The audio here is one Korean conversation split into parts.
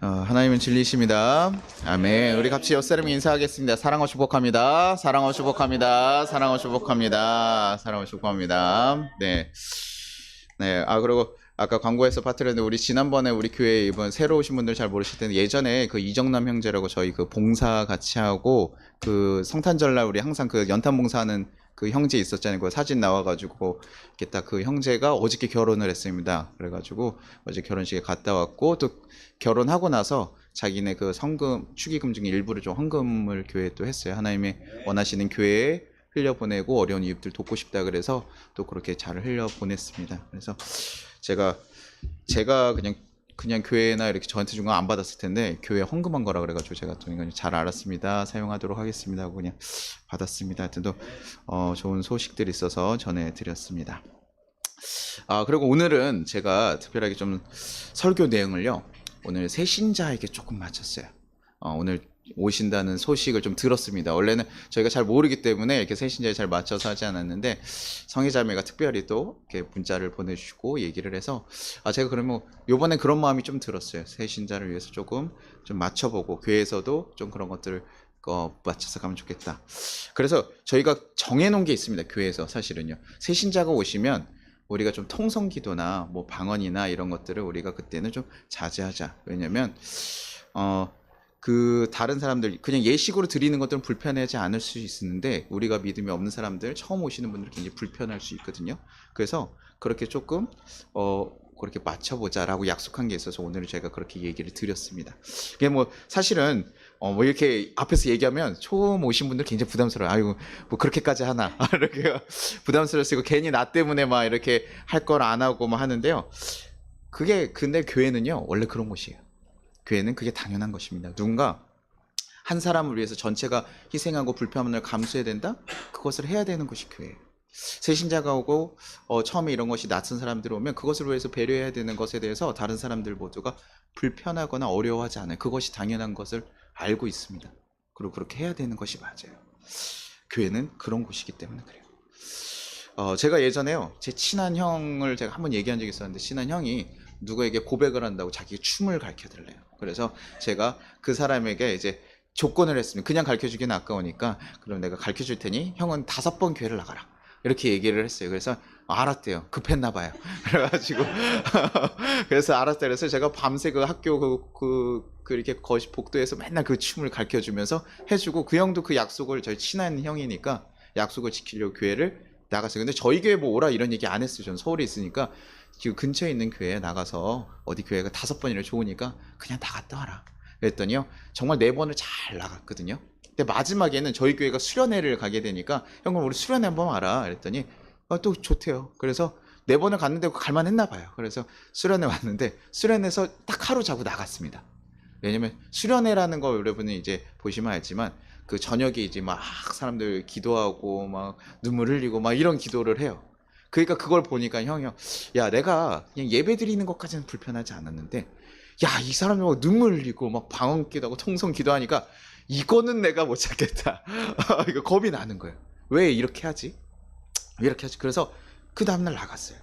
하나님은 진리이십니다. 아멘. 우리 같이 옆사람 인사하겠습니다. 사랑하고 축복합니다. 사랑하고 축복합니다. 사랑하고 축복합니다. 사랑하고 축복합니다. 네. 네. 그리고 아까 광고에서 파트렸는데 우리 지난번에 우리 교회 이번 새로 오신 분들 잘 모르실 텐데 예전에 그 이정남 형제라고 저희 그 봉사 같이 하고 그 성탄절날 우리 항상 그 연탄 봉사하는 그 형제 있었잖아요. 그 사진 나와가지고 이렇게 딱 그 형제가 어저께 결혼을 했습니다. 그래가지고 어제 결혼식에 갔다 왔고 또 결혼하고 나서 자기네 그 성금 축의금 중에 일부를 좀 헌금을 교회에 또 했어요. 하나님의 원하시는 교회에 흘려보내고 어려운 이웃들 돕고 싶다 그래서 또 그렇게 잘 흘려보냈습니다. 그래서 제가 그냥 교회나 이렇게 저한테 준 거 안 받았을 텐데 교회 헌금한 거라 그래가지고 제가 또 이건 잘 알았습니다. 사용하도록 하겠습니다 하고 그냥 받았습니다. 하여튼 또 좋은 소식들이 있어서 전해드렸습니다. 그리고 오늘은 제가 특별하게 좀 설교 내용을요 오늘 새신자에게 조금 맞췄어요. 오늘 오신다는 소식을 좀 들었습니다. 원래는 저희가 잘 모르기 때문에 이렇게 새신자에 잘 맞춰서 하지 않았는데 성희자매가 특별히 또 이렇게 문자를 보내주시고 얘기를 해서 제가 그러면 요번에 그런 마음이 좀 들었어요. 새신자를 위해서 조금 좀 맞춰보고 교회에서도 좀 그런 것들을 맞춰서 가면 좋겠다. 그래서 저희가 정해놓은 게 있습니다. 교회에서 사실은요. 새신자가 오시면 우리가 좀 통성기도나 뭐 방언이나 이런 것들을 우리가 그때는 좀 자제하자. 왜냐면 그 다른 사람들 그냥 예식으로 드리는 것들은 불편하지 않을 수 있는데 우리가 믿음이 없는 사람들 처음 오시는 분들 굉장히 불편할 수 있거든요. 그래서 그렇게 조금 그렇게 맞춰보자라고 약속한 게 있어서 오늘 제가 그렇게 얘기를 드렸습니다. 이게 뭐 사실은 뭐 이렇게 앞에서 얘기하면 처음 오신 분들 굉장히 부담스러워요. 아이고 뭐 그렇게까지 하나 이렇게 부담스러워서 괜히 나 때문에 막 이렇게 할 걸 안 하고 막 하는데요. 근데 교회는요 원래 그런 곳이에요. 교회는 그게 당연한 것입니다. 누군가 한 사람을 위해서 전체가 희생하고 불편함을 감수해야 된다? 그것을 해야 되는 것이 교회예요. 새신자가 오고 처음에 이런 것이 낯선 사람들이 오면 그것을 위해서 배려해야 되는 것에 대해서 다른 사람들 모두가 불편하거나 어려워하지 않아요. 그것이 당연한 것을 알고 있습니다. 그리고 그렇게 해야 되는 것이 맞아요. 교회는 그런 곳이기 때문에 그래요. 제가 예전에요 제 친한 형을 제가 한번 얘기한 적이 있었는데 친한 형이 누구에게 고백을 한다고 자기 춤을 가르쳐 달래요. 그래서 제가 그 사람에게 이제 조건을 했습니다. 그냥 가르쳐 주기는 아까우니까 그럼 내가 가르쳐 줄 테니 형은 5번 교회를 나가라 이렇게 얘기를 했어요. 그래서 알았대요. 급했나 봐요. 그래가지고 그래서 알았다 그래서 제가 밤새 그 학교 이렇게 복도에서 맨날 그 춤을 가르쳐 주면서 해주고 그 형도 그 약속을 저희 친한 형이니까 약속을 지키려고 교회를 나갔어요. 근데 저희 교회 뭐 오라 이런 얘기 안 했어요. 저는 서울에 있으니까 지금 근처에 있는 교회에 나가서 어디 교회가 5번이나 좋으니까 그냥 나갔다 와라 그랬더니요 정말 4번을 잘 나갔거든요. 근데 마지막에는 저희 교회가 수련회를 가게 되니까 형 그럼 우리 수련회 한번 와라 그랬더니 또 좋대요. 그래서 4번을 갔는데 갈만했나 봐요. 그래서 수련회 왔는데 수련회에서 딱 하루 자고 나갔습니다. 왜냐면 수련회라는 거 여러분이 이제 보시면 알지만 그 저녁에 이제 막 사람들 기도하고 막 눈물 흘리고 막 이런 기도를 해요. 그러니까 그걸 보니까 형이 야 내가 그냥 예배 드리는 것까지는 불편하지 않았는데 야 이 사람이 막 눈물 흘리고 막 방언 기도하고 통성 기도하니까 이거는 내가 못 찾겠다. 이거 겁이 나는 거예요. 왜 이렇게 하지? 왜 이렇게 하지? 그래서 그 다음날 나갔어요.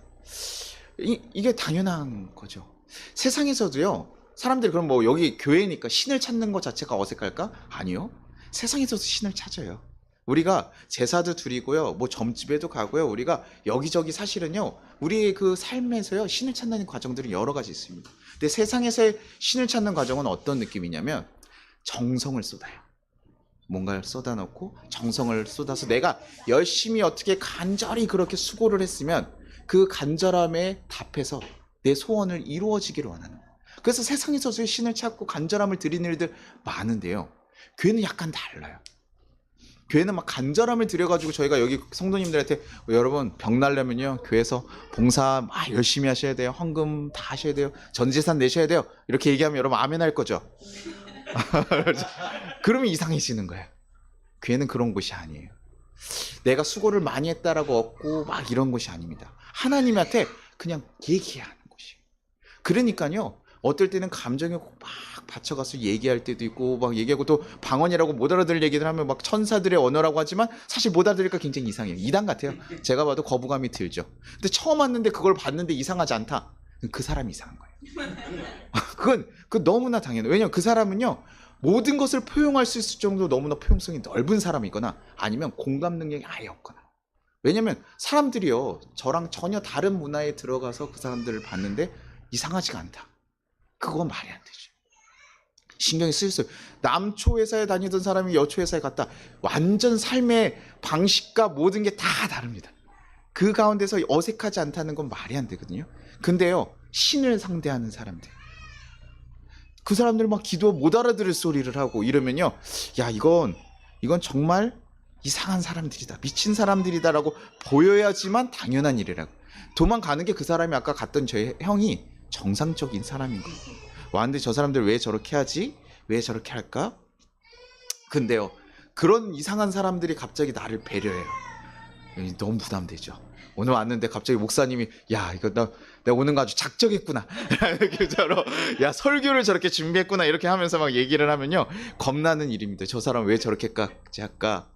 이게 당연한 거죠. 세상에서도요 사람들이 그럼 뭐 여기 교회니까 신을 찾는 것 자체가 어색할까? 아니요. 세상에서도 신을 찾아요. 우리가 제사도 드리고요, 뭐 점집에도 가고요, 우리가 여기저기 사실은요, 우리의 그 삶에서요, 신을 찾는 과정들이 여러 가지 있습니다. 근데 세상에서의 신을 찾는 과정은 어떤 느낌이냐면, 정성을 쏟아요. 뭔가를 쏟아놓고, 정성을 쏟아서 내가 열심히 어떻게 간절히 그렇게 수고를 했으면, 그 간절함에 답해서 내 소원을 이루어지기를 원하는 거예요. 그래서 세상에서의 신을 찾고 간절함을 드리는 일들 많은데요, 교회는 약간 달라요. 교회는 막 간절함을 들여가지고 저희가 여기 성도님들한테 여러분 병 나려면요 교회에서 봉사 막 열심히 하셔야 돼요. 헌금 다 하셔야 돼요. 전 재산 내셔야 돼요. 이렇게 얘기하면 여러분 아멘 할 거죠. 그러면 이상해지는 거예요. 교회는 그런 곳이 아니에요. 내가 수고를 많이 했다라고 얻고 막 이런 곳이 아닙니다. 하나님한테 그냥 얘기해야 하는 곳이에요. 그러니까요 어떨 때는 감정에 막 받쳐가서 얘기할 때도 있고 막 얘기하고 또 방언이라고 못 알아들을 얘기들 하면 막 천사들의 언어라고 하지만 사실 못 알아들으니까 굉장히 이상해요. 이단 같아요. 제가 봐도 거부감이 들죠. 근데 처음 왔는데 그걸 봤는데 이상하지 않다. 그 사람이 이상한 거예요. 그 너무나 당연해. 왜냐면 그 사람은요 모든 것을 포용할 수 있을 정도로 너무나 포용성이 넓은 사람이거나 아니면 공감 능력이 아예 없거나. 왜냐면 사람들이요 저랑 전혀 다른 문화에 들어가서 그 사람들을 봤는데 이상하지가 않다. 그건 말이 안 되죠. 신경이 쓰였어요. 남초 회사에 다니던 사람이 여초 회사에 갔다. 완전 삶의 방식과 모든 게 다 다릅니다. 그 가운데서 어색하지 않다는 건 말이 안 되거든요. 근데요 신을 상대하는 사람들, 그 사람들 막 기도 못 알아들을 소리를 하고 이러면요, 야 이건 정말 이상한 사람들이다, 미친 사람들이다라고 보여야지만 당연한 일이라고. 도망가는 게 그 사람이 아까 갔던 저희 형이 정상적인 사람인 거예요. 왔는데 저 사람들 왜 저렇게 하지? 왜 저렇게 할까? 근데요 그런 이상한 사람들이 갑자기 나를 배려해요. 너무 부담되죠. 오늘 왔는데 갑자기 목사님이 야 이거 내가 오는 거 아주 작정했구나 야 설교를 저렇게 준비했구나 이렇게 하면서 막 얘기를 하면요 겁나는 일입니다. 저 사람 왜 저렇게까지 할까?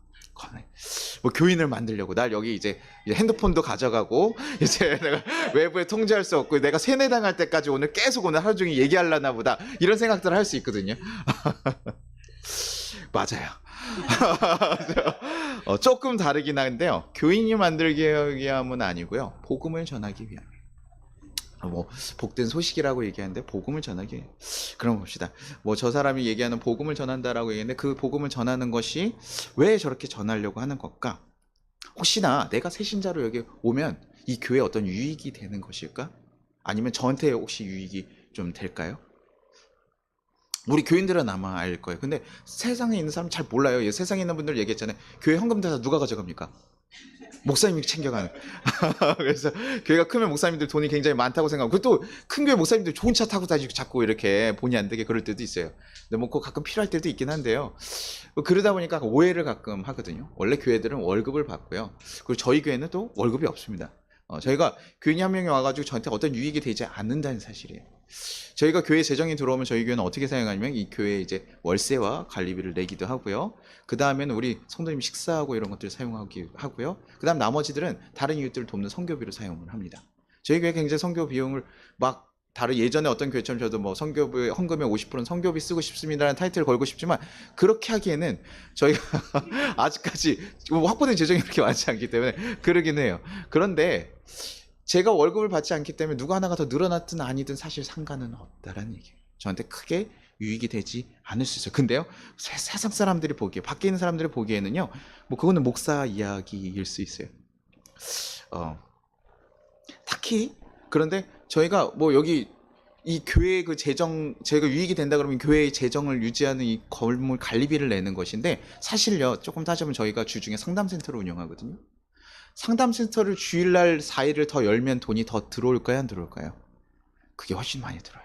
뭐 교인을 만들려고 날 여기 이제 핸드폰도 가져가고 이제 내가 외부에 통제할 수 없고 내가 세뇌당할 때까지 오늘 계속 오늘 하루 종일 얘기하려나 보다 이런 생각들을 할 수 있거든요. 맞아요. 조금 다르긴 한데요. 교인이 만들기 위함은 아니고요. 복음을 전하기 위함. 뭐 복된 소식이라고 얘기하는데 복음을 전하기 위해. 그럼 봅시다. 뭐 저 사람이 얘기하는 복음을 전한다라고 얘기했는데 그 복음을 전하는 것이 왜 저렇게 전하려고 하는 걸까? 혹시나 내가 새신자로 여기 오면 이 교회에 어떤 유익이 되는 것일까? 아니면 저한테 혹시 유익이 좀 될까요? 우리 교인들은 아마 알 거예요. 근데 세상에 있는 사람 잘 몰라요. 세상에 있는 분들 얘기했잖아요. 교회 헌금 다 누가 가져갑니까? 목사님이 챙겨가는. 그래서 교회가 크면 목사님들 돈이 굉장히 많다고 생각하고, 그것도 큰 교회 목사님들 좋은 차 타고 다니고 자꾸 이렇게 본의 안 되게 그럴 때도 있어요. 근데 뭐 그거 가끔 필요할 때도 있긴 한데요. 그러다 보니까 오해를 가끔 하거든요. 원래 교회들은 월급을 받고요. 그리고 저희 교회는 또 월급이 없습니다. 저희가 교인이 한 명이 와가지고 저한테 어떤 유익이 되지 않는다는 사실이에요. 저희가 교회 재정이 들어오면 저희 교회는 어떻게 사용하냐면 이 교회에 이제 월세와 관리비를 내기도 하고요. 그 다음에는 우리 성도님 식사하고 이런 것들을 사용하기 하고요. 그 다음 나머지들은 다른 이웃들을 돕는 선교비로 사용을 합니다. 저희 교회 굉장히 선교 비용을 막 다른 예전에 어떤 교회처럼 저도 뭐 선교비 헌금의 50%는 선교비 쓰고 싶습니다라는 타이틀을 걸고 싶지만 그렇게 하기에는 저희가 아직까지 확보된 재정이 그렇게 많지 않기 때문에 그러긴 해요. 그런데 제가 월급을 받지 않기 때문에 누가 하나가 더 늘어났든 아니든 사실 상관은 없다라는 얘기예요. 저한테 크게 유익이 되지 않을 수 있어요. 근데요 세상 사람들이 보기에, 밖에 있는 사람들이 보기에는요 뭐 그거는 목사 이야기일 수 있어요. 딱히. 그런데 저희가 뭐 여기 이 교회 그 재정, 제가 유익이 된다 그러면 교회의 재정을 유지하는 이 건물 관리비를 내는 것인데, 사실요 조금 따지면 저희가 주중에 상담센터를 운영하거든요. 상담센터를 주일날 4일을 더 열면 돈이 더 들어올까요, 안 들어올까요? 그게 훨씬 많이 들어요.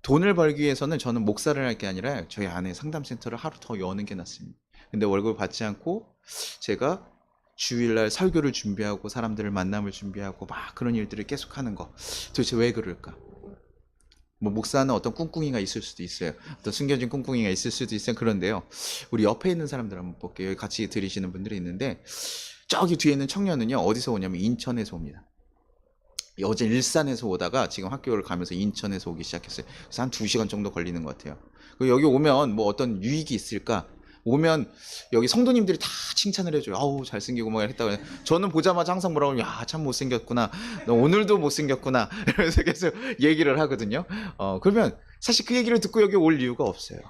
돈을 벌기 위해서는 저는 목사를 할 게 아니라 저희 안에 상담센터를 하루 더 여는 게 낫습니다. 근데 월급을 받지 않고 제가 주일날 설교를 준비하고 사람들을 만남을 준비하고 막 그런 일들을 계속 하는 거, 도대체 왜 그럴까? 뭐 목사는 어떤 꿍꿍이가 있을 수도 있어요. 어떤 숨겨진 꿍꿍이가 있을 수도 있어요. 그런데요 우리 옆에 있는 사람들 한번 볼게요. 여기 같이 들으시는 분들이 있는데, 저기 뒤에 있는 청년은요 어디서 오냐면 인천에서 옵니다. 어제 일산에서 오다가 지금 학교를 가면서 인천에서 오기 시작했어요. 그래서 한 2시간 정도 걸리는 것 같아요. 여기 오면 뭐 어떤 유익이 있을까? 오면 여기 성도님들이 다 칭찬을 해줘요. 아우 잘생기고 막 했다고. 저는 보자마자 항상 뭐라고 하면 야 참 못생겼구나, 너 오늘도 못생겼구나 이러면서 계속 얘기를 하거든요. 그러면 사실 그 얘기를 듣고 여기 올 이유가 없어요.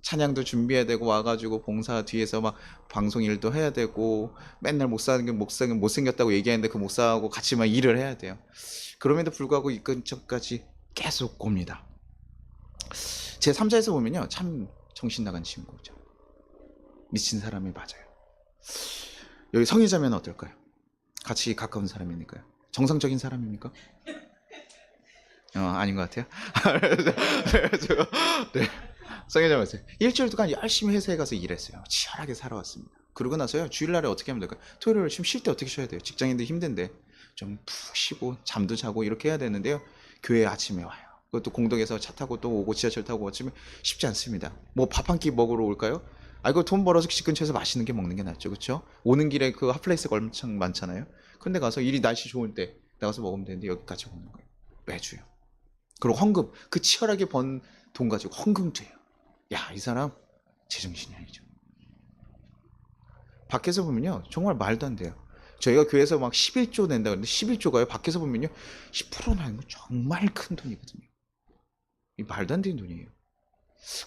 찬양도 준비해야 되고 와가지고 봉사 뒤에서 막 방송 일도 해야 되고, 맨날 목사는 못생겼다고 얘기하는데 그 목사하고 같이 막 일을 해야 돼요. 그럼에도 불구하고 이 근처까지 계속 옵니다. 제 3자에서 보면요 참 정신 나간 친구죠. 미친 사람이 맞아요. 여기 성의자면 어떨까요? 같이 가까운 사람이니까요. 정상적인 사람입니까? 아닌 것 같아요. 네. 성의자 맞아요. 일주일 동안 열심히 회사에 가서 일했어요. 치열하게 살아왔습니다. 그러고 나서요 주일날에 어떻게 하면 될까요? 토요일 쉴 때 어떻게 쉬어야 돼요? 직장인들 힘든데 좀 푹 쉬고 잠도 자고 이렇게 해야 되는데요, 교회 아침에 와요. 그것도 공동에서 차 타고 또 오고 지하철 타고 오면 쉽지 않습니다. 뭐 밥 한 끼 먹으러 올까요? 이거 돈 벌어서 집 근처에서 맛있는 게 먹는 게 낫죠, 그렇죠? 오는 길에 그 핫플레이스가 엄청 많잖아요. 근데 가서 일이 날씨 좋을 때 나가서 먹으면 되는데 여기까지 오는 거예요, 매주요. 그리고 헌금, 그 치열하게 번 돈 가지고 헌금도 해요. 야, 이 사람 제정신이 아니죠. 밖에서 보면요, 정말 말도 안 돼요. 저희가 교회에서 막 11조 낸다 그러는데 11조가요, 밖에서 보면요, 10% 나는 거 정말 큰 돈이거든요. 이 말도 안 되는 돈이에요.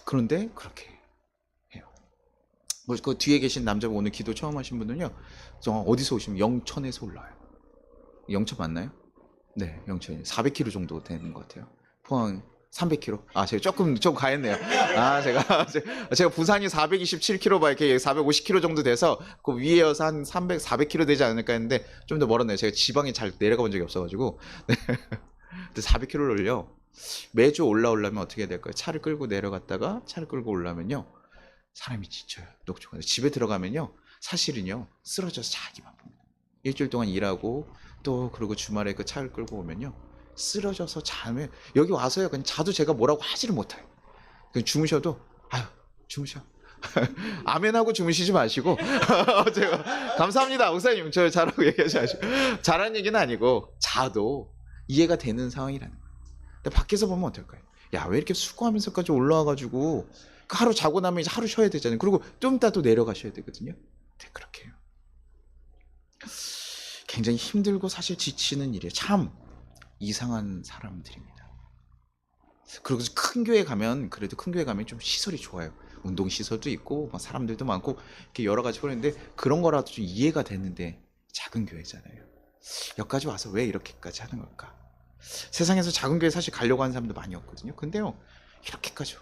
그런데 그렇게 해요. 뭐 그 뒤에 계신 남자분 오늘 기도 처음 하신 분은요, 어디서 오시면 영천에서 올라와요. 영천 맞나요? 네, 영천이 400km 정도 되는 것 같아요. 포항 300km. 아, 제가 조금 좀 가했네요. 아, 제가 부산이 427km, 이렇게 450km 정도 돼서 그 위에여서 한 300, 400km 되지 않을까 했는데 좀 더 멀었네요. 제가 지방에 잘 내려가 본 적이 없어가지고. 네. 근데 400km를요. 매주 올라오려면 어떻게 해야 될까요? 차를 끌고 내려갔다가 차를 끌고 올라면요, 사람이 지쳐요. 녹초가. 집에 들어가면요, 사실은요, 쓰러져서 자기만 봅니다. 일주일 동안 일하고 또 그리고 주말에 그 차를 끌고 오면요, 쓰러져서 자면 여기 와서요, 그냥 자도 제가 뭐라고 하지를 못해요. 그냥 주무셔도 아유 주무셔. 아멘하고 주무시지 마시고 제가 감사합니다 목사님 저 잘하고 얘기하지 마시고, 잘하는 얘기는 아니고 자도 이해가 되는 상황이라는 거예요. 근데 밖에서 보면 어떨까요? 야, 왜 이렇게 수고하면서까지 올라와가지고 그 하루 자고 나면 이제 하루 쉬어야 되잖아요. 그리고 좀 이따 또 내려가셔야 되거든요. 네, 그렇게 해요. 굉장히 힘들고 사실 지치는 일이에요. 참 이상한 사람들입니다. 그리고 큰 교회 가면, 그래도 큰 교회 가면 좀 시설이 좋아요. 운동 시설도 있고 막 사람들도 많고 이렇게 여러 가지 그런데 그런 거라도 좀 이해가 되는데 작은 교회잖아요. 여기까지 와서 왜 이렇게까지 하는 걸까? 세상에서 작은 교회 사실 가려고 하는 사람도 많이 없거든요. 근데요, 이렇게까지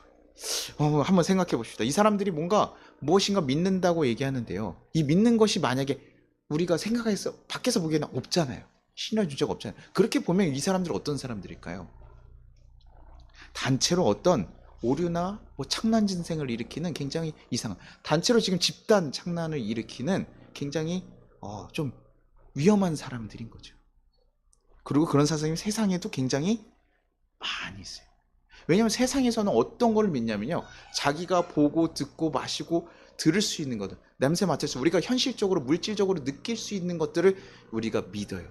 한번 생각해 봅시다. 이 사람들이 뭔가 무엇인가 믿는다고 얘기하는데요, 이 믿는 것이 만약에 우리가 생각해서 밖에서 보기에는 없잖아요. 신뢰 주제가 없잖아요. 그렇게 보면 이 사람들은 어떤 사람들일까요? 단체로 어떤 오류나 뭐 창난 진생을 일으키는 굉장히 이상한, 단체로 지금 집단 창난을 일으키는 굉장히 좀 위험한 사람들인 거죠. 그리고 그런 사람이 세상에도 굉장히 많이 있어요. 왜냐하면 세상에서는 어떤 걸 믿냐면요, 자기가 보고 듣고 마시고 들을 수 있는 것들, 냄새 맡아서 우리가 현실적으로 물질적으로 느낄 수 있는 것들을 우리가 믿어요.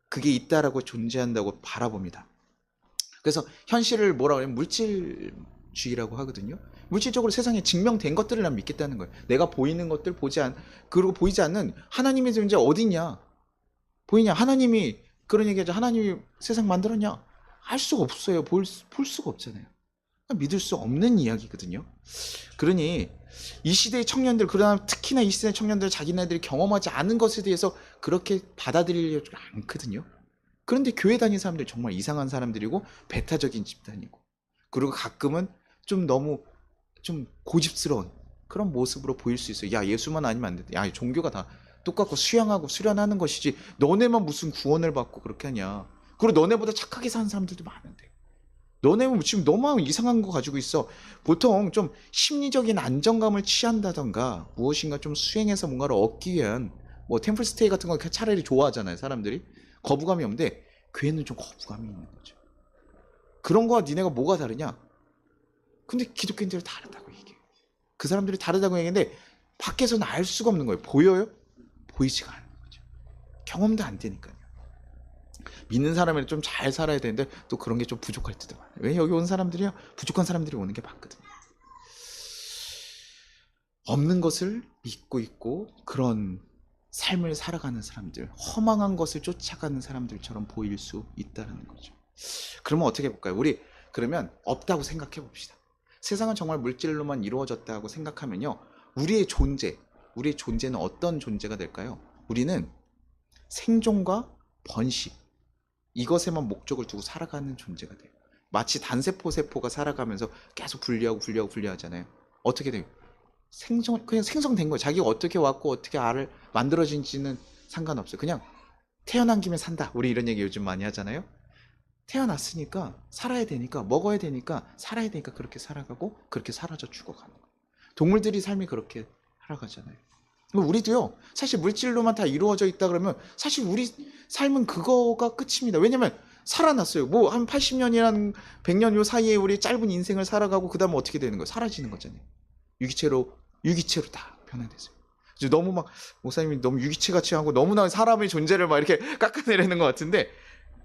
그게 있다라고 존재한다고 바라봅니다. 그래서 현실을 뭐라고 하냐면 물질주의라고 하거든요. 물질적으로 세상에 증명된 것들을 난 믿겠다는 거예요. 내가 보이는 것들 그리고 보이지 않는 하나님의 존재 어딨냐? 보이냐? 하나님이 그런 얘기하죠. 하나님이 세상 만들었냐? 알 수가 없어요. 볼 수가 없잖아요. 믿을 수 없는 이야기거든요. 그러니 이 시대의 청년들, 그러나 특히나 이 시대의 청년들, 자기네들이 경험하지 않은 것에 대해서 그렇게 받아들이려고 않거든요. 그런데 교회 다니는 사람들 정말 이상한 사람들이고 배타적인 집단이고, 그리고 가끔은 좀 너무 좀 고집스러운 그런 모습으로 보일 수 있어요. 야, 예수만 아니면 안 돼. 야, 종교가 다 똑같고 수양하고 수련하는 것이지 너네만 무슨 구원을 받고 그렇게 하냐. 그리고 너네보다 착하게 사는 사람들도 많은데 너네는 지금 너무 이상한 거 가지고 있어. 보통 좀 심리적인 안정감을 취한다던가 무엇인가 좀 수행해서 뭔가를 얻기 위한 뭐 템플스테이 같은 거 차라리 좋아하잖아요, 사람들이. 거부감이 없는데 교회는 좀 거부감이 있는 거죠. 그런 거와 니네가 뭐가 다르냐? 근데 기독교인들이 다르다고 얘기해요. 그 사람들이 다르다고 얘기하는데 밖에서는 알 수가 없는 거예요. 보여요? 보이지가 않는 거죠. 경험도 안 되니까요. 믿는 사람이 좀 잘 살아야 되는데 또 그런 게 좀 부족할 때도 많아요. 왜 여기 온 사람들이요? 부족한 사람들이 오는 게 많거든요. 없는 것을 믿고 있고 그런 삶을 살아가는 사람들, 허망한 것을 쫓아가는 사람들처럼 보일 수 있다는 거죠. 그러면 어떻게 해볼까요? 우리 그러면 없다고 생각해 봅시다. 세상은 정말 물질로만 이루어졌다고 생각하면요, 우리의 존재는 어떤 존재가 될까요? 우리는 생존과 번식, 이것에만 목적을 두고 살아가는 존재가 돼요. 마치 세포가 살아가면서 계속 분리하잖아요. 어떻게 돼요? 그냥 생성된 거예요. 자기가 어떻게 왔고 어떻게 알을 만들어진지는 상관없어요. 그냥 태어난 김에 산다. 우리 이런 얘기 요즘 많이 하잖아요. 태어났으니까 살아야 되니까, 먹어야 되니까, 살아야 되니까 그렇게 살아가고 그렇게 사라져 죽어가는 거예요. 동물들이 삶이 그렇게 살아가잖아요. 우리도요, 사실 물질로만 다 이루어져 있다 그러면 사실 우리 삶은 그거가 끝입니다. 왜냐면 살아났어요. 뭐 한 80년이란 100년 요 사이에 우리 짧은 인생을 살아가고 그 다음에 어떻게 되는 거예요? 사라지는 거잖아요. 유기체로 다 변화됐어요. 너무 막 목사님이 너무 유기체 같이 하고 너무나 사람의 존재를 막 이렇게 깎아내리는 것 같은데,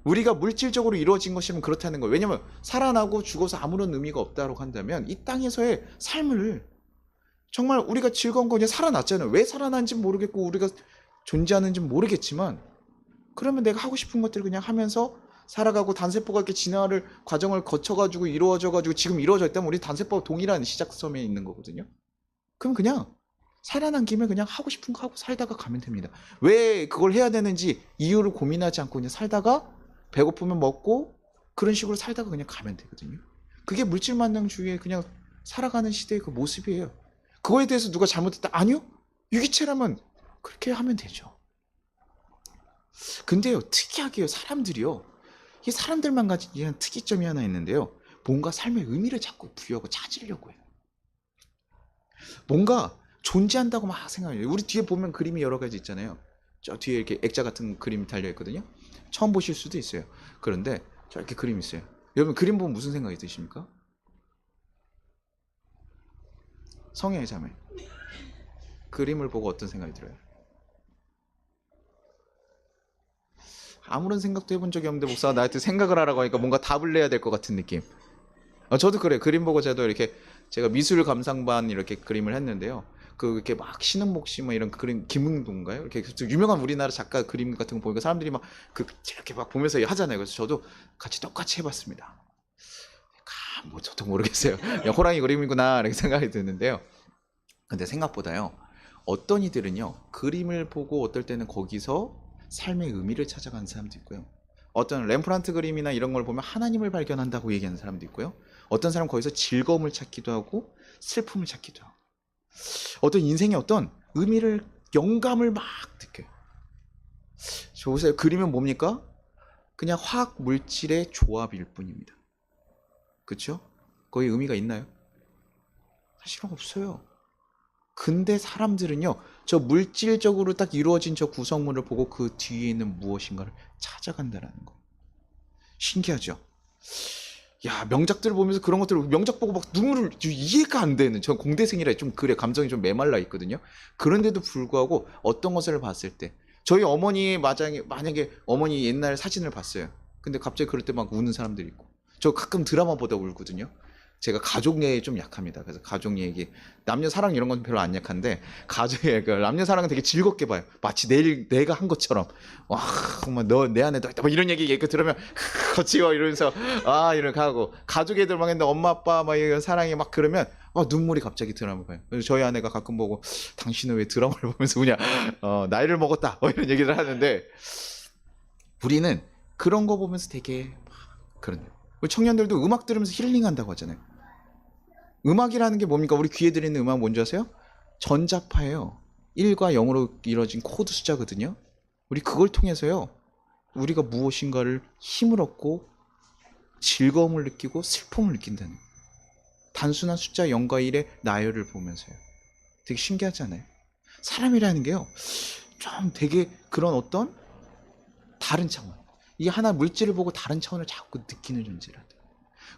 우리가 물질적으로 이루어진 것이면 그렇다는 거예요. 왜냐면 살아나고 죽어서 아무런 의미가 없다고 한다면 이 땅에서의 삶을 정말 우리가 즐거운 거 그냥 살아났잖아요. 왜 살아난지 모르겠고 우리가 존재하는지 모르겠지만 그러면 내가 하고 싶은 것들을 그냥 하면서 살아가고 단세포가 이렇게 진화를 과정을 거쳐가지고 이루어져가지고 지금 이루어져 있다면 우리 단세포와 동일한 시작점에 있는 거거든요. 그럼 그냥 살아난 김에 그냥 하고 싶은 거 하고 살다가 가면 됩니다. 왜 그걸 해야 되는지 이유를 고민하지 않고 그냥 살다가 배고프면 먹고 그런 식으로 살다가 그냥 가면 되거든요. 그게 물질만능주의의 그냥 살아가는 시대의 그 모습이에요. 그거에 대해서 누가 잘못했다? 아니요. 유기체라면 그렇게 하면 되죠. 근데요, 특이하게요, 사람들이요. 이 사람들만 가진 특이점이 하나 있는데요. 뭔가 삶의 의미를 자꾸 부여하고 찾으려고 해요. 뭔가 존재한다고 막 생각해요. 우리 뒤에 보면 그림이 여러 가지 있잖아요. 저 뒤에 이렇게 액자 같은 그림이 달려있거든요. 처음 보실 수도 있어요. 그런데 저렇게 그림이 있어요. 여러분 그림 보면 무슨 생각이 드십니까? 성향의 자매. 그림을 보고 어떤 생각이 들어요? 아무런 생각도 해본 적이 없는데 목사가 나한테 생각을 하라고 하니까 뭔가 답을 내야 될 것 같은 느낌. 저도 그래요. 그림 보고 저도 이렇게 제가 미술 감상반 이렇게 그림을 했는데요. 그 이렇게 막 신흥복 씨 뭐 이런 그림 김흥도인가요? 이렇게 유명한 우리나라 작가 그림 같은 거 보니까 사람들이 막 그 이렇게 막 보면서 하잖아요. 그래서 저도 같이 똑같이 해봤습니다. 뭐 저도 모르겠어요. 그냥 호랑이 그림이구나 이렇게 생각이 드는데요. 근데 생각보다요. 어떤 이들은요. 그림을 보고 어떨 때는 거기서 삶의 의미를 찾아가는 사람도 있고요. 어떤 렘프란트 그림이나 이런 걸 보면 하나님을 발견한다고 얘기하는 사람도 있고요. 어떤 사람은 거기서 즐거움을 찾기도 하고 슬픔을 찾기도 하고 어떤 인생의 어떤 의미를 영감을 막 느껴요. 보세요. 그림은 뭡니까? 그냥 화학 물질의 조합일 뿐입니다. 그렇죠? 거기 의미가 있나요? 사실은 없어요. 근데 사람들은요, 저 물질적으로 딱 이루어진 저 구성물을 보고 그 뒤에 있는 무엇인가를 찾아간다는 거. 신기하죠? 야, 명작들을 보면서 그런 것들을 명작 보고 막 눈물을 이해가 안 되는 전 공대생이라 좀 그래 감정이 좀 메말라 있거든요. 그런데도 불구하고 어떤 것을 봤을 때 저희 어머니 만약에 어머니 옛날 사진을 봤어요. 근데 갑자기 그럴 때 막 우는 사람들이 있고 저 가끔 드라마 보다 울거든요. 제가 가족애에 좀 약합니다. 그래서 가족 얘기, 남녀 사랑 이런 건 별로 안 약한데 가족애 그 남녀 사랑은 되게 즐겁게 봐요. 마치 내가 한 것처럼. 와, 정말 너 내 안에 너 있다. 뭐 이런 얘기 들으면 거치고 이러면서 이렇게 하고 가족 애들 막 했는데 엄마 아빠 막 이런 사랑이 막 그러면 눈물이 갑자기 드라마 봐요. 그래서 저희 아내가 가끔 보고 당신은 왜 드라마를 보면서 그냥 나이를 먹었다 뭐 이런 얘기를 하는데 우리는 그런 거 보면서 되게 그런. 우리 청년들도 음악 들으면서 힐링한다고 하잖아요. 음악이라는 게 뭡니까? 우리 귀에 들리는 음악 뭔지 아세요? 전자파예요. 1과 0으로 이루어진 코드 숫자거든요. 우리 그걸 통해서요. 우리가 무엇인가를 힘을 얻고 즐거움을 느끼고 슬픔을 느낀다는 거예요. 단순한 숫자 0과 1의 나열을 보면서요. 되게 신기하지 않아요? 사람이라는 게요. 좀 되게 그런 어떤 다른 차원. 이 하나 물질을 보고 다른 차원을 자꾸 느끼는 존재라다.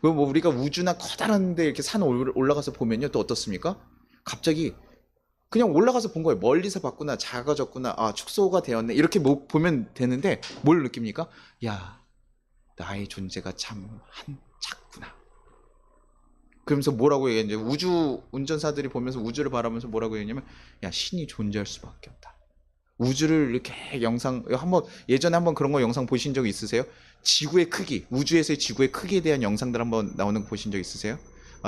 뭐 우리가 우주나 커다란 데 이렇게 산 올라가서 보면요. 또 어떻습니까? 갑자기 그냥 올라가서 본 거예요. 멀리서 봤구나. 작아졌구나. 축소가 되었네. 이렇게 보면 되는데 뭘 느낍니까? 야, 나의 존재가 참 작구나. 그러면서 뭐라고 얘기했는지 우주 운전사들이 보면서 우주를 바라면서 뭐라고 얘기했냐면 야, 신이 존재할 수밖에 없다. 우주를 이렇게 예전에 한번 그런 거 영상 보신 적 있으세요? 지구의 크기, 우주에서의 지구의 크기에 대한 영상들 한번 나오는 거 보신 적 있으세요?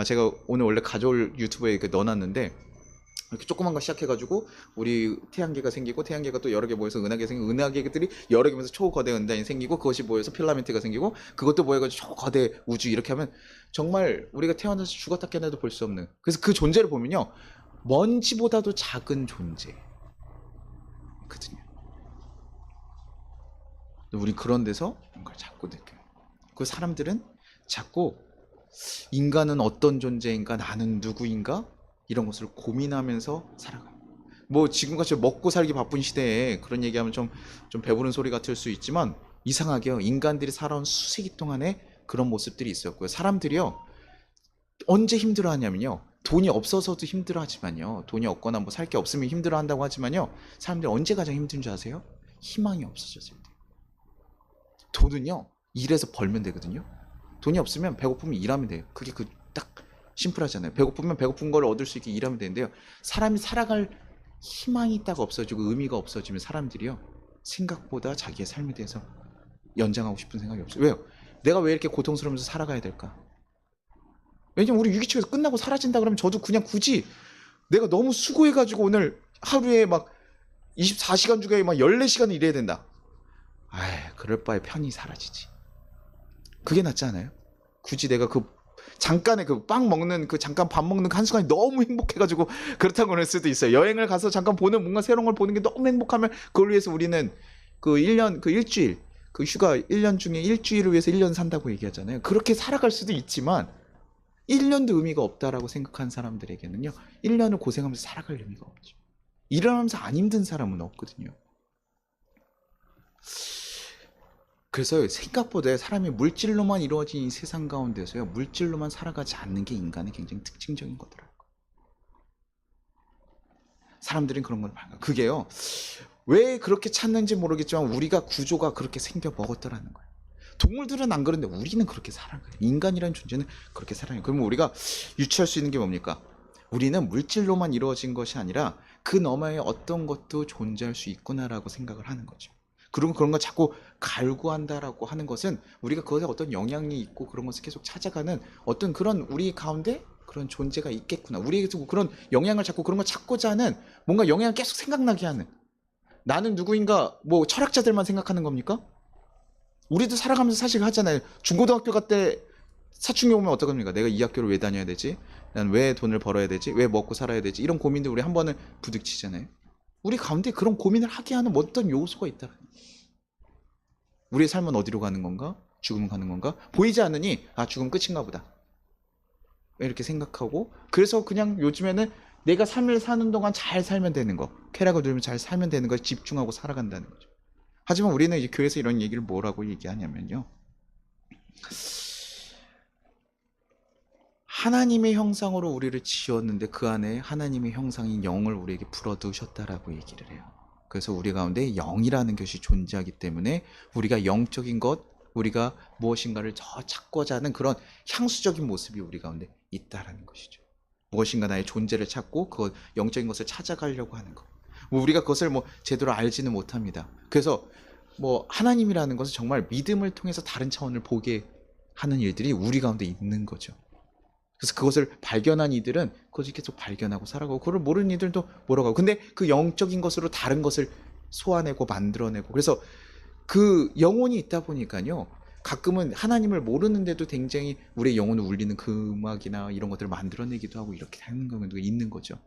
제가 오늘 원래 가져올 유튜브에 넣어놨는데 이렇게 조그만 거 시작해가지고 우리 태양계가 생기고 태양계가 또 여러 개 모여서 은하계 생기고 은하계들이 여러 개 모여서 초거대 은단이 생기고 그것이 모여서 필라멘트가 생기고 그것도 모여가지고 초거대 우주 이렇게 하면 정말 우리가 태어나서 죽었다 깨나도 볼 수 없는 그래서 그 존재를 보면요 먼지보다도 작은 존재 거든요. 우리 그런 데서 뭔가를 자꾸 느껴요. 그 사람들은 자꾸 인간은 어떤 존재인가 나는 누구인가 이런 것을 고민하면서 살아가요. 뭐 지금같이 먹고 살기 바쁜 시대에 그런 얘기하면 좀 배부른 소리 같을 수 있지만 이상하게요. 인간들이 살아온 수세기 동안에 그런 모습들이 있었고요. 사람들이요. 언제 힘들어하냐면요. 돈이 없어서도 힘들어하지만요. 돈이 없거나 뭐 살 게 없으면 힘들어한다고 하지만요. 사람들이 언제 가장 힘든 줄 아세요? 희망이 없어졌을 때. 돈은요, 일해서 벌면 되거든요. 돈이 없으면 배고프면 일하면 돼요. 그게 그 딱 심플하잖아요. 배고프면 배고픈 걸 얻을 수 있게 일하면 되는데요. 사람이 살아갈 희망이 딱 없어지고 의미가 없어지면 사람들이요, 생각보다 자기의 삶에 대해서 연장하고 싶은 생각이 없어요. 왜요? 내가 왜 이렇게 고통스러우면서 살아가야 될까? 왜냐면 우리 유기체에서 끝나고 사라진다 그러면 저도 그냥 굳이 내가 너무 수고해가지고 오늘 하루에 막 24시간 중에 막 14시간을 일해야 된다. 아이, 그럴 바에 편히 사라지지. 그게 낫지 않아요? 굳이 내가 그 잠깐의 그 빵 먹는 그 잠깐 밥 먹는 그 한순간이 너무 행복해가지고 그렇다고 그럴 수도 있어요. 여행을 가서 잠깐 보는 뭔가 새로운 걸 보는 게 너무 행복하면 그걸 위해서 우리는 그 1년 그 일주일 그 휴가 1년 중에 일주일을 위해서 1년 산다고 얘기하잖아요. 그렇게 살아갈 수도 있지만 1년도 의미가 없다라고 생각하는 사람들에게는요, 1년을 고생하면서 살아갈 의미가 없죠. 일어나면서 안 힘든 사람은 없거든요. 그래서 생각보다 사람이 물질로만 이루어진 이 세상 가운데서요, 물질로만 살아가지 않는 게 인간의 굉장히 특징적인 거더라고요. 사람들은 그런 걸 봐요. 그게요, 왜 그렇게 찾는지 모르겠지만 우리가 구조가 그렇게 생겨 먹었더라는 거예요. 동물들은 안 그런데 우리는 그렇게 살아가요. 인간이라는 존재는 그렇게 살아요. 그러면 우리가 유추할 수 있는 게 뭡니까? 우리는 물질로만 이루어진 것이 아니라 그 너머에 어떤 것도 존재할 수 있구나라고 생각을 하는 거죠. 그리고 그런 걸 자꾸 갈구한다라고 하는 것은 우리가 그것에 어떤 영향이 있고 그런 것을 계속 찾아가는 어떤 그런 우리 가운데 그런 존재가 있겠구나. 우리에게서 그런 영향을 찾고 그런 걸 찾고자 하는 뭔가 영향을 계속 생각나게 하는, 나는 누구인가, 뭐 철학자들만 생각하는 겁니까? 우리도 살아가면서 사실 하잖아요. 중고등학교 갈 때 사춘기 오면 어떡합니까? 내가 이 학교를 왜 다녀야 되지? 난 왜 돈을 벌어야 되지? 왜 먹고 살아야 되지? 이런 고민들 우리 한 번은 부딪히잖아요. 우리 가운데 그런 고민을 하게 하는 어떤 요소가 있다. 우리의 삶은 어디로 가는 건가? 죽음 가는 건가? 보이지 않으니 아, 죽음 끝인가 보다. 이렇게 생각하고, 그래서 그냥 요즘에는 내가 삶을 사는 동안 잘 살면 되는 거, 쾌락을 누리면 잘 살면 되는 거에 집중하고 살아간다는 거죠. 하지만 우리는 이제 교회에서 이런 얘기를 뭐라고 얘기하냐면요, 하나님의 형상으로 우리를 지었는데 그 안에 하나님의 형상인 영을 우리에게 불어두셨다라고 얘기를 해요. 그래서 우리 가운데 영이라는 것이 존재하기 때문에 우리가 영적인 것, 우리가 무엇인가를 더 찾고자 하는 그런 향수적인 모습이 우리 가운데 있다라는 것이죠. 무엇인가 나의 존재를 찾고 그 영적인 것을 찾아가려고 하는 것. 뭐 우리가 그것을 뭐 제대로 알지는 못합니다. 그래서 뭐 하나님이라는 것은 정말 믿음을 통해서 다른 차원을 보게 하는 일들이 우리 가운데 있는 거죠. 그래서 그것을 발견한 이들은 그것을 계속 발견하고 살아가고, 그걸 모르는 이들도 몰아가고, 근데 그 영적인 것으로 다른 것을 소화내고 만들어내고, 그래서 그 영혼이 있다 보니까요, 가끔은 하나님을 모르는데도 굉장히 우리의 영혼을 울리는 그 음악이나 이런 것들을 만들어내기도 하고 이렇게 하는 경우도 있는 거죠.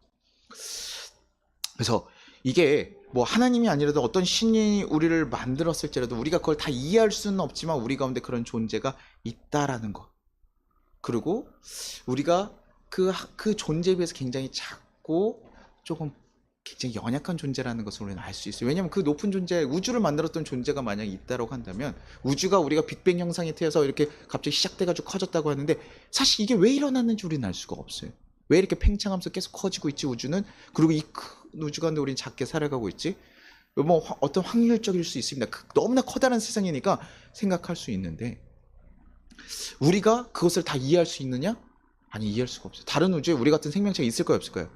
그래서 이게 뭐 하나님이 아니라도 어떤 신이 우리를 만들었을지라도 우리가 그걸 다 이해할 수는 없지만 우리 가운데 그런 존재가 있다라는 것. 그리고 우리가 그 존재에 비해서 굉장히 작고 조금 굉장히 연약한 존재라는 것을 우리는 알 수 있어요. 왜냐하면 그 높은 존재, 우주를 만들었던 존재가 만약에 있다고 한다면, 우주가 우리가 빅뱅 형상이 되어서 이렇게 갑자기 시작돼가지고 커졌다고 하는데 사실 이게 왜 일어났는지 우리는 알 수가 없어요. 왜 이렇게 팽창하면서 계속 커지고 있지 우주는? 그리고 이 큰 우주 가운데 우리는 작게 살아가고 있지? 뭐 어떤 확률적일 수 있습니다. 너무나 커다란 세상이니까 생각할 수 있는데, 우리가 그것을 다 이해할 수 있느냐? 아니, 이해할 수가 없어요. 다른 우주에 우리 같은 생명체가 있을까요, 없을까요?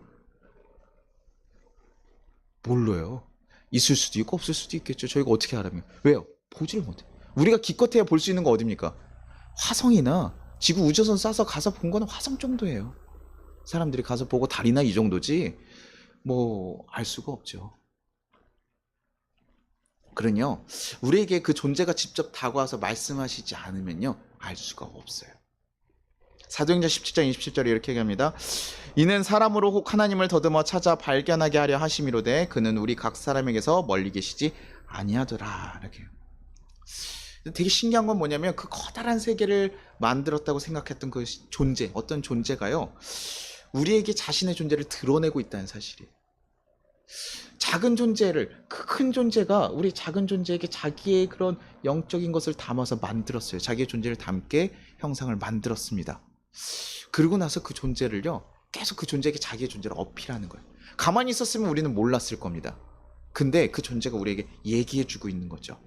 몰라요. 있을 수도 있고 없을 수도 있겠죠. 저희가 어떻게 알아요? 왜요? 보지를 못해. 우리가 기껏해야 볼 수 있는 거 어딥니까? 화성이나 지구 우주선 쏴서 가서 본 거는 화성 정도예요. 사람들이 가서 보고 달이나 이 정도지 뭐 알 수가 없죠. 그러니요, 우리에게 그 존재가 직접 다가와서 말씀하시지 않으면요 알 수가 없어요. 사도행전 17장 27절에 이렇게 얘기합니다. 이는 사람으로 혹 하나님을 더듬어 찾아 발견하게 하려 하심이로되 그는 우리 각 사람에게서 멀리 계시지 아니하더라. 이렇게. 되게 신기한 건 뭐냐면 그 커다란 세계를 만들었다고 생각했던 그 존재, 어떤 존재가요, 우리에게 자신의 존재를 드러내고 있다는 사실이에요. 작은 존재를, 그 큰 존재가 우리 작은 존재에게 자기의 그런 영적인 것을 담아서 만들었어요. 자기의 존재를 담게 형상을 만들었습니다. 그러고 나서 그 존재를요, 계속 그 존재에게 자기의 존재를 어필하는 거예요. 가만히 있었으면 우리는 몰랐을 겁니다. 근데 그 존재가 우리에게 얘기해주고 있는 거죠.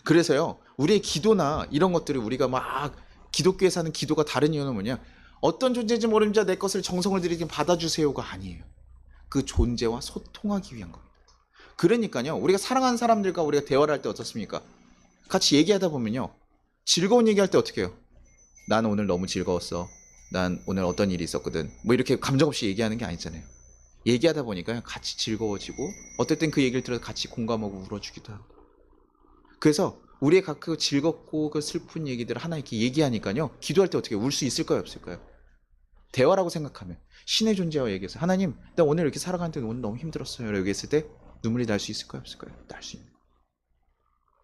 그래서요, 우리의 기도나 이런 것들이 우리가 막 기독교에 사는 기도가 다른 이유는 뭐냐? 어떤 존재인지 모르는 자 내 것을 정성을 들이긴 받아주세요가 아니에요. 그 존재와 소통하기 위한 겁니다. 그러니까요, 우리가 사랑하는 사람들과 우리가 대화를 할 때 어떻습니까? 같이 얘기하다 보면요, 즐거운 얘기할 때 어떻게 해요? 난 오늘 너무 즐거웠어. 난 오늘 어떤 일이 있었거든. 뭐 이렇게 감정 없이 얘기하는 게 아니잖아요. 얘기하다 보니까 같이 즐거워지고, 어떨 땐 그 얘기를 들어서 같이 공감하고 울어주기도 하고. 그래서 우리의 각 그 즐겁고 그 슬픈 얘기들을 하나 이렇게 얘기하니까요, 기도할 때 어떻게 울 수 있을까요, 없을까요? 대화라고 생각하면 신의 존재와 얘기해서 하나님, 나 오늘 이렇게 살아가는데 오늘 너무 힘들었어요. 라고 얘기했을 때 눈물이 날 수 있을까요, 없을까요? 날 수 있는 거예요.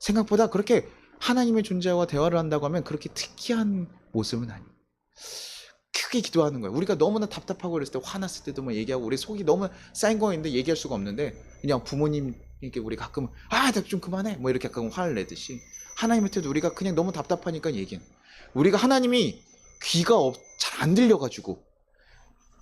생각보다 그렇게 하나님의 존재와 대화를 한다고 하면 그렇게 특이한 모습은 아니에요. 크게 기도하는 거예요. 우리가 너무나 답답하고 그랬을 때, 화났을 때도 뭐 얘기하고, 우리 속이 너무 쌓인 거 있는데 얘기할 수가 없는데, 그냥 부모님께 우리 가끔 나 좀 그만해 뭐 이렇게 가끔 화를 내듯이 하나님한테도 우리가 그냥 너무 답답하니까 얘기해. 우리가 하나님이 귀가 잘 안 들려가지고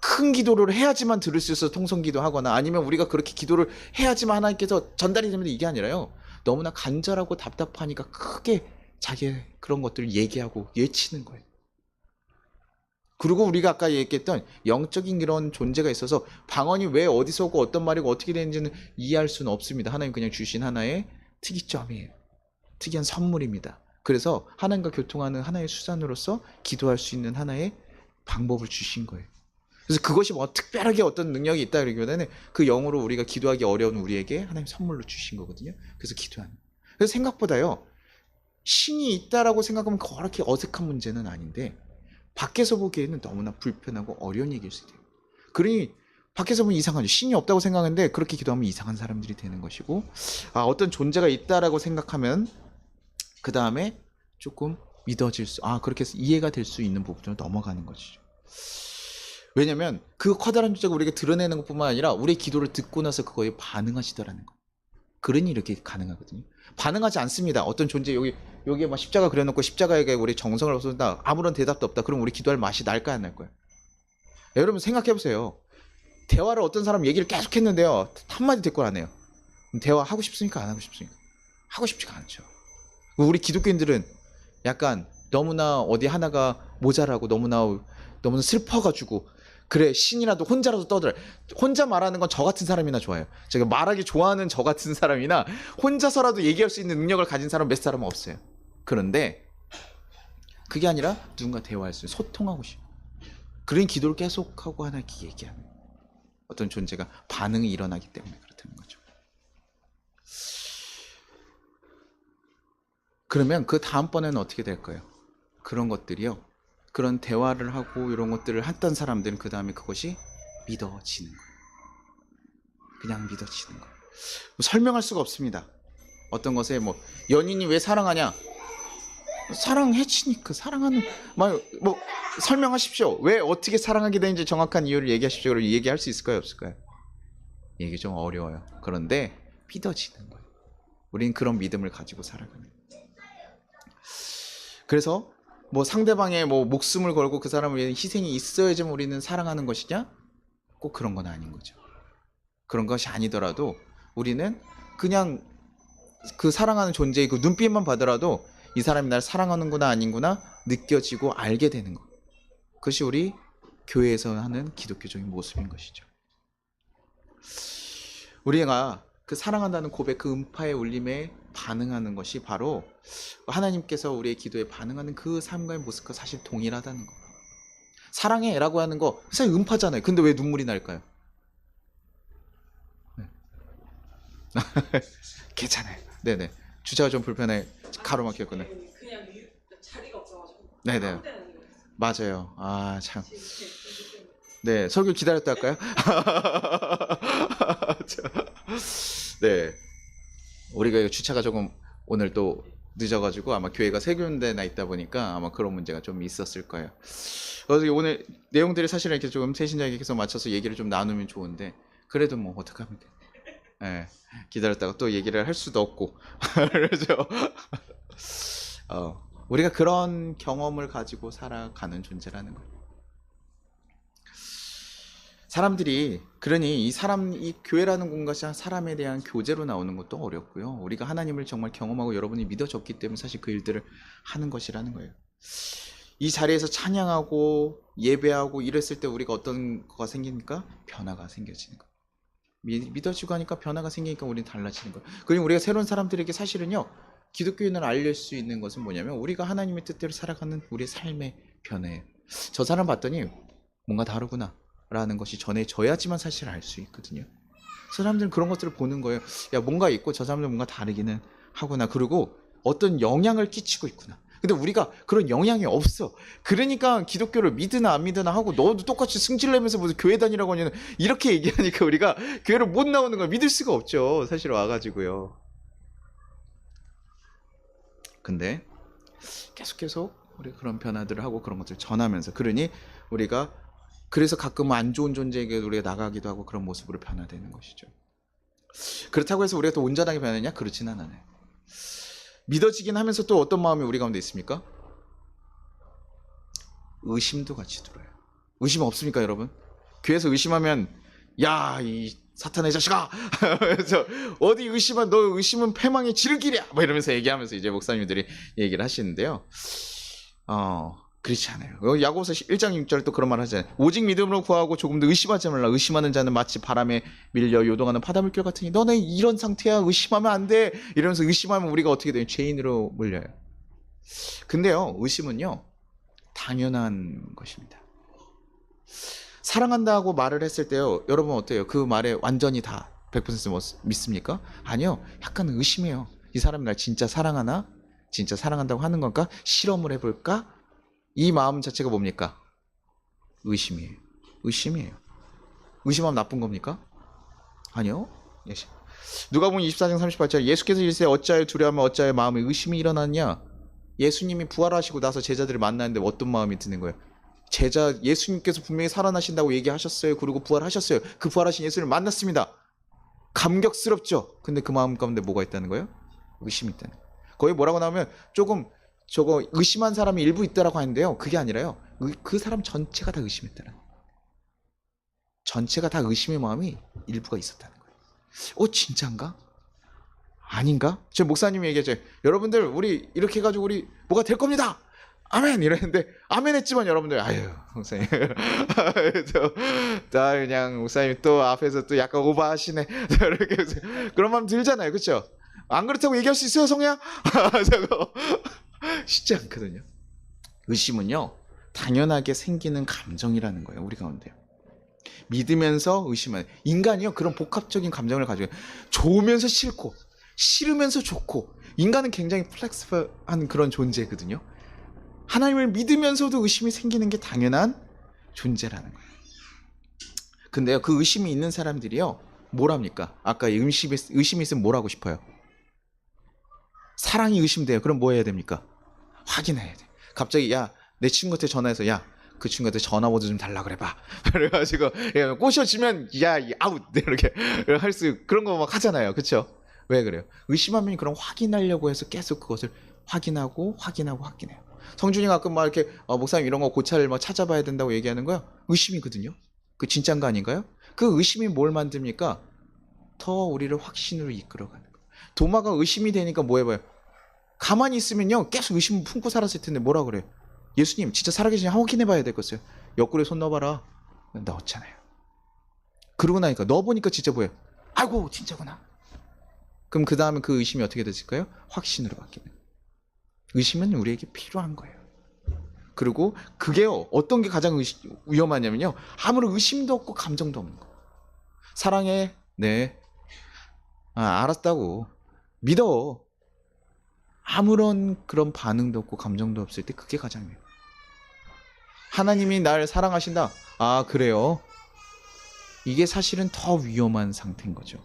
큰 기도를 해야지만 들을 수 있어서 통성기도 하거나, 아니면 우리가 그렇게 기도를 해야지만 하나님께서 전달이 되면, 이게 아니라요, 너무나 간절하고 답답하니까 크게 자기의 그런 것들을 얘기하고 외치는 거예요. 그리고 우리가 아까 얘기했던 영적인 이런 존재가 있어서 방언이 왜 어디서 오고 어떤 말이고 어떻게 되는지는 이해할 수는 없습니다. 하나님 그냥 주신 하나의 특이점이에요. 특이한 선물입니다. 그래서 하나님과 교통하는 하나의 수단으로서 기도할 수 있는 하나의 방법을 주신 거예요. 그래서 그것이 뭐 특별하게 어떤 능력이 있다 그러기보다는 그 영으로 우리가 기도하기 어려운 우리에게 하나님 선물로 주신 거거든요. 그래서 기도하는. 그래서 생각보다요, 신이 있다라고 생각하면 그렇게 어색한 문제는 아닌데, 밖에서 보기에는 너무나 불편하고 어려운 얘기일 수 있어요. 그러니 밖에서 보면 이상하죠. 신이 없다고 생각하는데 그렇게 기도하면 이상한 사람들이 되는 것이고, 어떤 존재가 있다라고 생각하면 그 다음에 조금 믿어질 수, 그렇게 해서 이해가 될 수 있는 부분으로 넘어가는 것이죠. 왜냐면 그 커다란 존재가 우리에게 드러내는 것뿐만 아니라 우리의 기도를 듣고 나서 그거에 반응하시더라는 거. 그러니 이렇게 가능하거든요. 반응하지 않습니다. 어떤 존재, 여기에 막 십자가 그려놓고 십자가에게 우리 정성을 쏟는다, 아무런 대답도 없다. 그럼 우리 기도할 맛이 날까요, 안 날까요? 여러분 생각해보세요. 대화를 어떤 사람 얘기를 계속 했는데요, 한마디 대꾸를 안 해요. 대화하고 싶습니까, 안 하고 싶습니까? 하고 싶지가 않죠. 우리 기독교인들은 약간 너무나 어디 하나가 모자라고 너무나 슬퍼가지고, 그래 신이라도 혼자라도 떠들어. 혼자 말하는 건 저 같은 사람이나 좋아요. 제가 말하기 좋아하는 저 같은 사람이나 혼자서라도 얘기할 수 있는 능력을 가진 사람 몇 사람은 없어요. 그런데 그게 아니라 누군가 대화할 수 있는, 소통하고 싶어. 그런 기도를 계속하고 하나 이렇게 얘기하는 어떤 존재가 반응이 일어나기 때문에 그렇다는 거죠. 그러면 그 다음번에는 어떻게 될까요? 그런 것들이요, 그런 대화를 하고 이런 것들을 했던 사람들은 그 다음에 그것이 믿어지는 거예요. 그냥 믿어지는 거예요. 설명할 수가 없습니다. 어떤 것에 뭐 연인이 왜 사랑하냐? 사랑해치니까. 사랑하는 뭐 설명하십시오. 왜 어떻게 사랑하게 되는지 정확한 이유를 얘기하십시오. 그럼 얘기할 수 있을까요, 없을까요? 얘기 좀 어려워요. 그런데 믿어지는 거예요. 우린 그런 믿음을 가지고 살아가는 거예요. 그래서 뭐 상대방의 뭐 목숨을 걸고 그 사람을 위해 희생이 있어야지만 우리는 사랑하는 것이냐? 꼭 그런 건 아닌 거죠. 그런 것이 아니더라도 우리는 그냥 그 사랑하는 존재의 그 눈빛만 봐더라도 이 사람이 날 사랑하는구나 아닌구나 느껴지고 알게 되는 것. 그것이 우리 교회에서 하는 기독교적인 모습인 것이죠. 우리가 그 사랑한다는 고백, 그 음파의 울림에 반응하는 것이 바로 하나님께서 우리의 기도에 반응하는 그 삶과의 모습과 사실 동일하다는 거. 사랑해 라고 하는 거 사실 음파잖아요. 근데 왜 눈물이 날까요? 네. 괜찮아요. 네네. 주차가 좀 불편해. 가로막혔구나. 그냥 자리가 없어가지고. 네네. 맞아요. 참. 네, 설교 기다렸다 할까요? 네. 우리가 주차가 조금 오늘 또 늦어가지고 아마 교회가 세 군데나 있다 보니까 아마 그런 문제가 좀 있었을 거예요. 그래서 오늘 내용들이 사실 이렇게 좀 세신자에게 계속 맞춰서 얘기를 좀 나누면 좋은데, 그래도 뭐 어떡합니까? 네, 기다렸다가 또 얘기를 할 수도 없고. 그렇죠. 우리가 그런 경험을 가지고 살아가는 존재라는 거예요. 사람들이 그러니 이 교회라는 공간이 사람에 대한 교제로 나오는 것도 어렵고요. 우리가 하나님을 정말 경험하고 여러분이 믿어졌기 때문에 사실 그 일들을 하는 것이라는 거예요. 이 자리에서 찬양하고 예배하고 이랬을 때 우리가 어떤 거가 생기니까 변화가 생겨지는 거예요. 믿어지고 하니까 변화가 생기니까 우리는 달라지는 거예요. 그리고 우리가 새로운 사람들에게 사실은요, 기독교인을 알릴 수 있는 것은 뭐냐면 우리가 하나님의 뜻대로 살아가는 우리의 삶의 변화예요. 저 사람 봤더니 뭔가 다르구나 라는 것이 전해져야지만 사실 알 수 있거든요. 사람들은 그런 것들을 보는 거예요. 야, 뭔가 있고 저 사람들 뭔가 다르기는 하구나. 그리고 어떤 영향을 끼치고 있구나. 근데 우리가 그런 영향이 없어. 그러니까 기독교를 믿으나 안 믿으나 하고 너도 똑같이 승질내면서 무슨 교회 다니라고 하냐는 이렇게 얘기하니까 우리가 교회를 못 나오는 걸 믿을 수가 없죠. 사실 와가지고요. 근데 계속 우리가 그런 변화들을 하고 그런 것들을 전하면서 그러니 우리가 그래서 가끔 안 좋은 존재에게 우리가 나가기도 하고 그런 모습으로 변화되는 것이죠. 그렇다고 해서 우리가 또 온전하게 변하느냐? 그렇지는 않아요. 믿어지긴 하면서 또 어떤 마음이 우리 가운데 있습니까? 의심도 같이 들어요. 의심 없습니까, 여러분? 교회에서 의심하면 야, 이 사탄의 자식아! 그래서 어디 의심한 너 의심은 패망의 지름길이야! 뭐 이러면서 얘기하면서 이제 목사님들이 얘기를 하시는데요. 그렇지 않아요. 야고보서 1장 6절 또 그런 말 하잖아요. 오직 믿음으로 구하고 조금 더 의심하지 말라. 의심하는 자는 마치 바람에 밀려 요동하는 바닷물결 같으니 너네 이런 상태야. 의심하면 안 돼. 이러면서 의심하면 우리가 어떻게 돼요? 죄인으로 몰려요. 근데요, 의심은요, 당연한 것입니다. 사랑한다고 말을 했을 때요, 여러분 어때요? 그 말에 완전히 다 100% 믿습니까? 아니요. 약간 의심해요. 이 사람이 날 진짜 사랑하나? 진짜 사랑한다고 하는 건가? 실험을 해볼까? 이 마음 자체가 뭡니까? 의심이에요. 의심이에요. 의심하면 나쁜 겁니까? 아니요. 누가복음 24장 38절 예수께서 일세 어찌하여 두려워하면 어찌하여 마음에 의심이 일어났냐? 예수님이 부활하시고 나서 제자들을 만나는데 어떤 마음이 드는 거예요? 예수님께서 분명히 살아나신다고 얘기하셨어요. 그리고 부활하셨어요. 그 부활하신 예수를 만났습니다. 감격스럽죠? 근데 그 마음 가운데 뭐가 있다는 거예요? 의심이 있다는 거예요. 거의 뭐라고 나오면 조금 저거 의심한 사람이 일부 있다라고 하는데요. 그게 아니라요. 그 사람 전체가 다 의심했다는 거예요. 전체가 다 의심의 마음이 일부가 있었다는 거예요. 진짜인가? 아닌가? 제 목사님이 얘기했죠. 여러분들 우리 이렇게 해가지고 우리 뭐가 될 겁니다. 아멘 이랬는데 아멘 했지만 여러분들 아유 목사님 자 그냥 목사님 또 앞에서 또 약간 오버하시네 이렇게 그런 마음 들잖아요. 그렇죠? 안 그렇다고 얘기할 수 있어요, 성우야? 저거 쉽지 않거든요. 의심은요, 당연하게 생기는 감정이라는 거예요, 우리 가운데. 믿으면서 의심하는 인간이요, 그런 복합적인 감정을 가지고 좋으면서 싫고 싫으면서 좋고, 인간은 굉장히 플렉스블한 그런 존재거든요. 하나님을 믿으면서도 의심이 생기는 게 당연한 존재라는 거예요. 근데요, 그 의심이 있는 사람들이요, 뭘 합니까? 아까 의심이 있으면 뭘 하고 싶어요? 사랑이 의심돼요. 그럼 뭐 해야 됩니까? 확인해야 돼. 갑자기 야, 내 친구한테 전화해서 야, 그 친구한테 전화번호 좀 달라 그래봐. 그래가지고 꼬셔지면 야, 아웃 이렇게 할 수 그런 거 막 하잖아요. 그렇죠? 왜 그래요? 의심하면 그럼 확인하려고 해서 계속 그것을 확인해요. 성준이가 가끔 막 이렇게 목사님 이런 거 고찰을 막 찾아봐야 된다고 얘기하는 거야. 의심이거든요. 그 진짜인 거 아닌가요? 그 의심이 뭘 만듭니까? 더 우리를 확신으로 이끌어가는 거예요. 도마가 의심이 되니까 뭐 해봐요? 가만히 있으면요 계속 의심 품고 살았을 텐데 뭐라 그래요? 예수님 진짜 살아계시냐 확인해봐야 되겠어요. 옆구리에 손 넣어봐라. 넣었잖아요. 그러고 나니까 넣어보니까 진짜 뭐예요? 아이고 진짜구나. 그럼 그 다음에 그 의심이 어떻게 됐을까요? 확신으로 바뀌는 거예요. 의심은 우리에게 필요한 거예요. 그리고 그게요, 어떤 게 가장 위험하냐면요, 아무런 의심도 없고 감정도 없는 거. 사랑해. 네. 알았다고. 믿어. 아무런 그런 반응도 없고 감정도 없을 때 그게 가장 위험해요. 하나님이 날 사랑하신다. 그래요. 이게 사실은 더 위험한 상태인 거죠.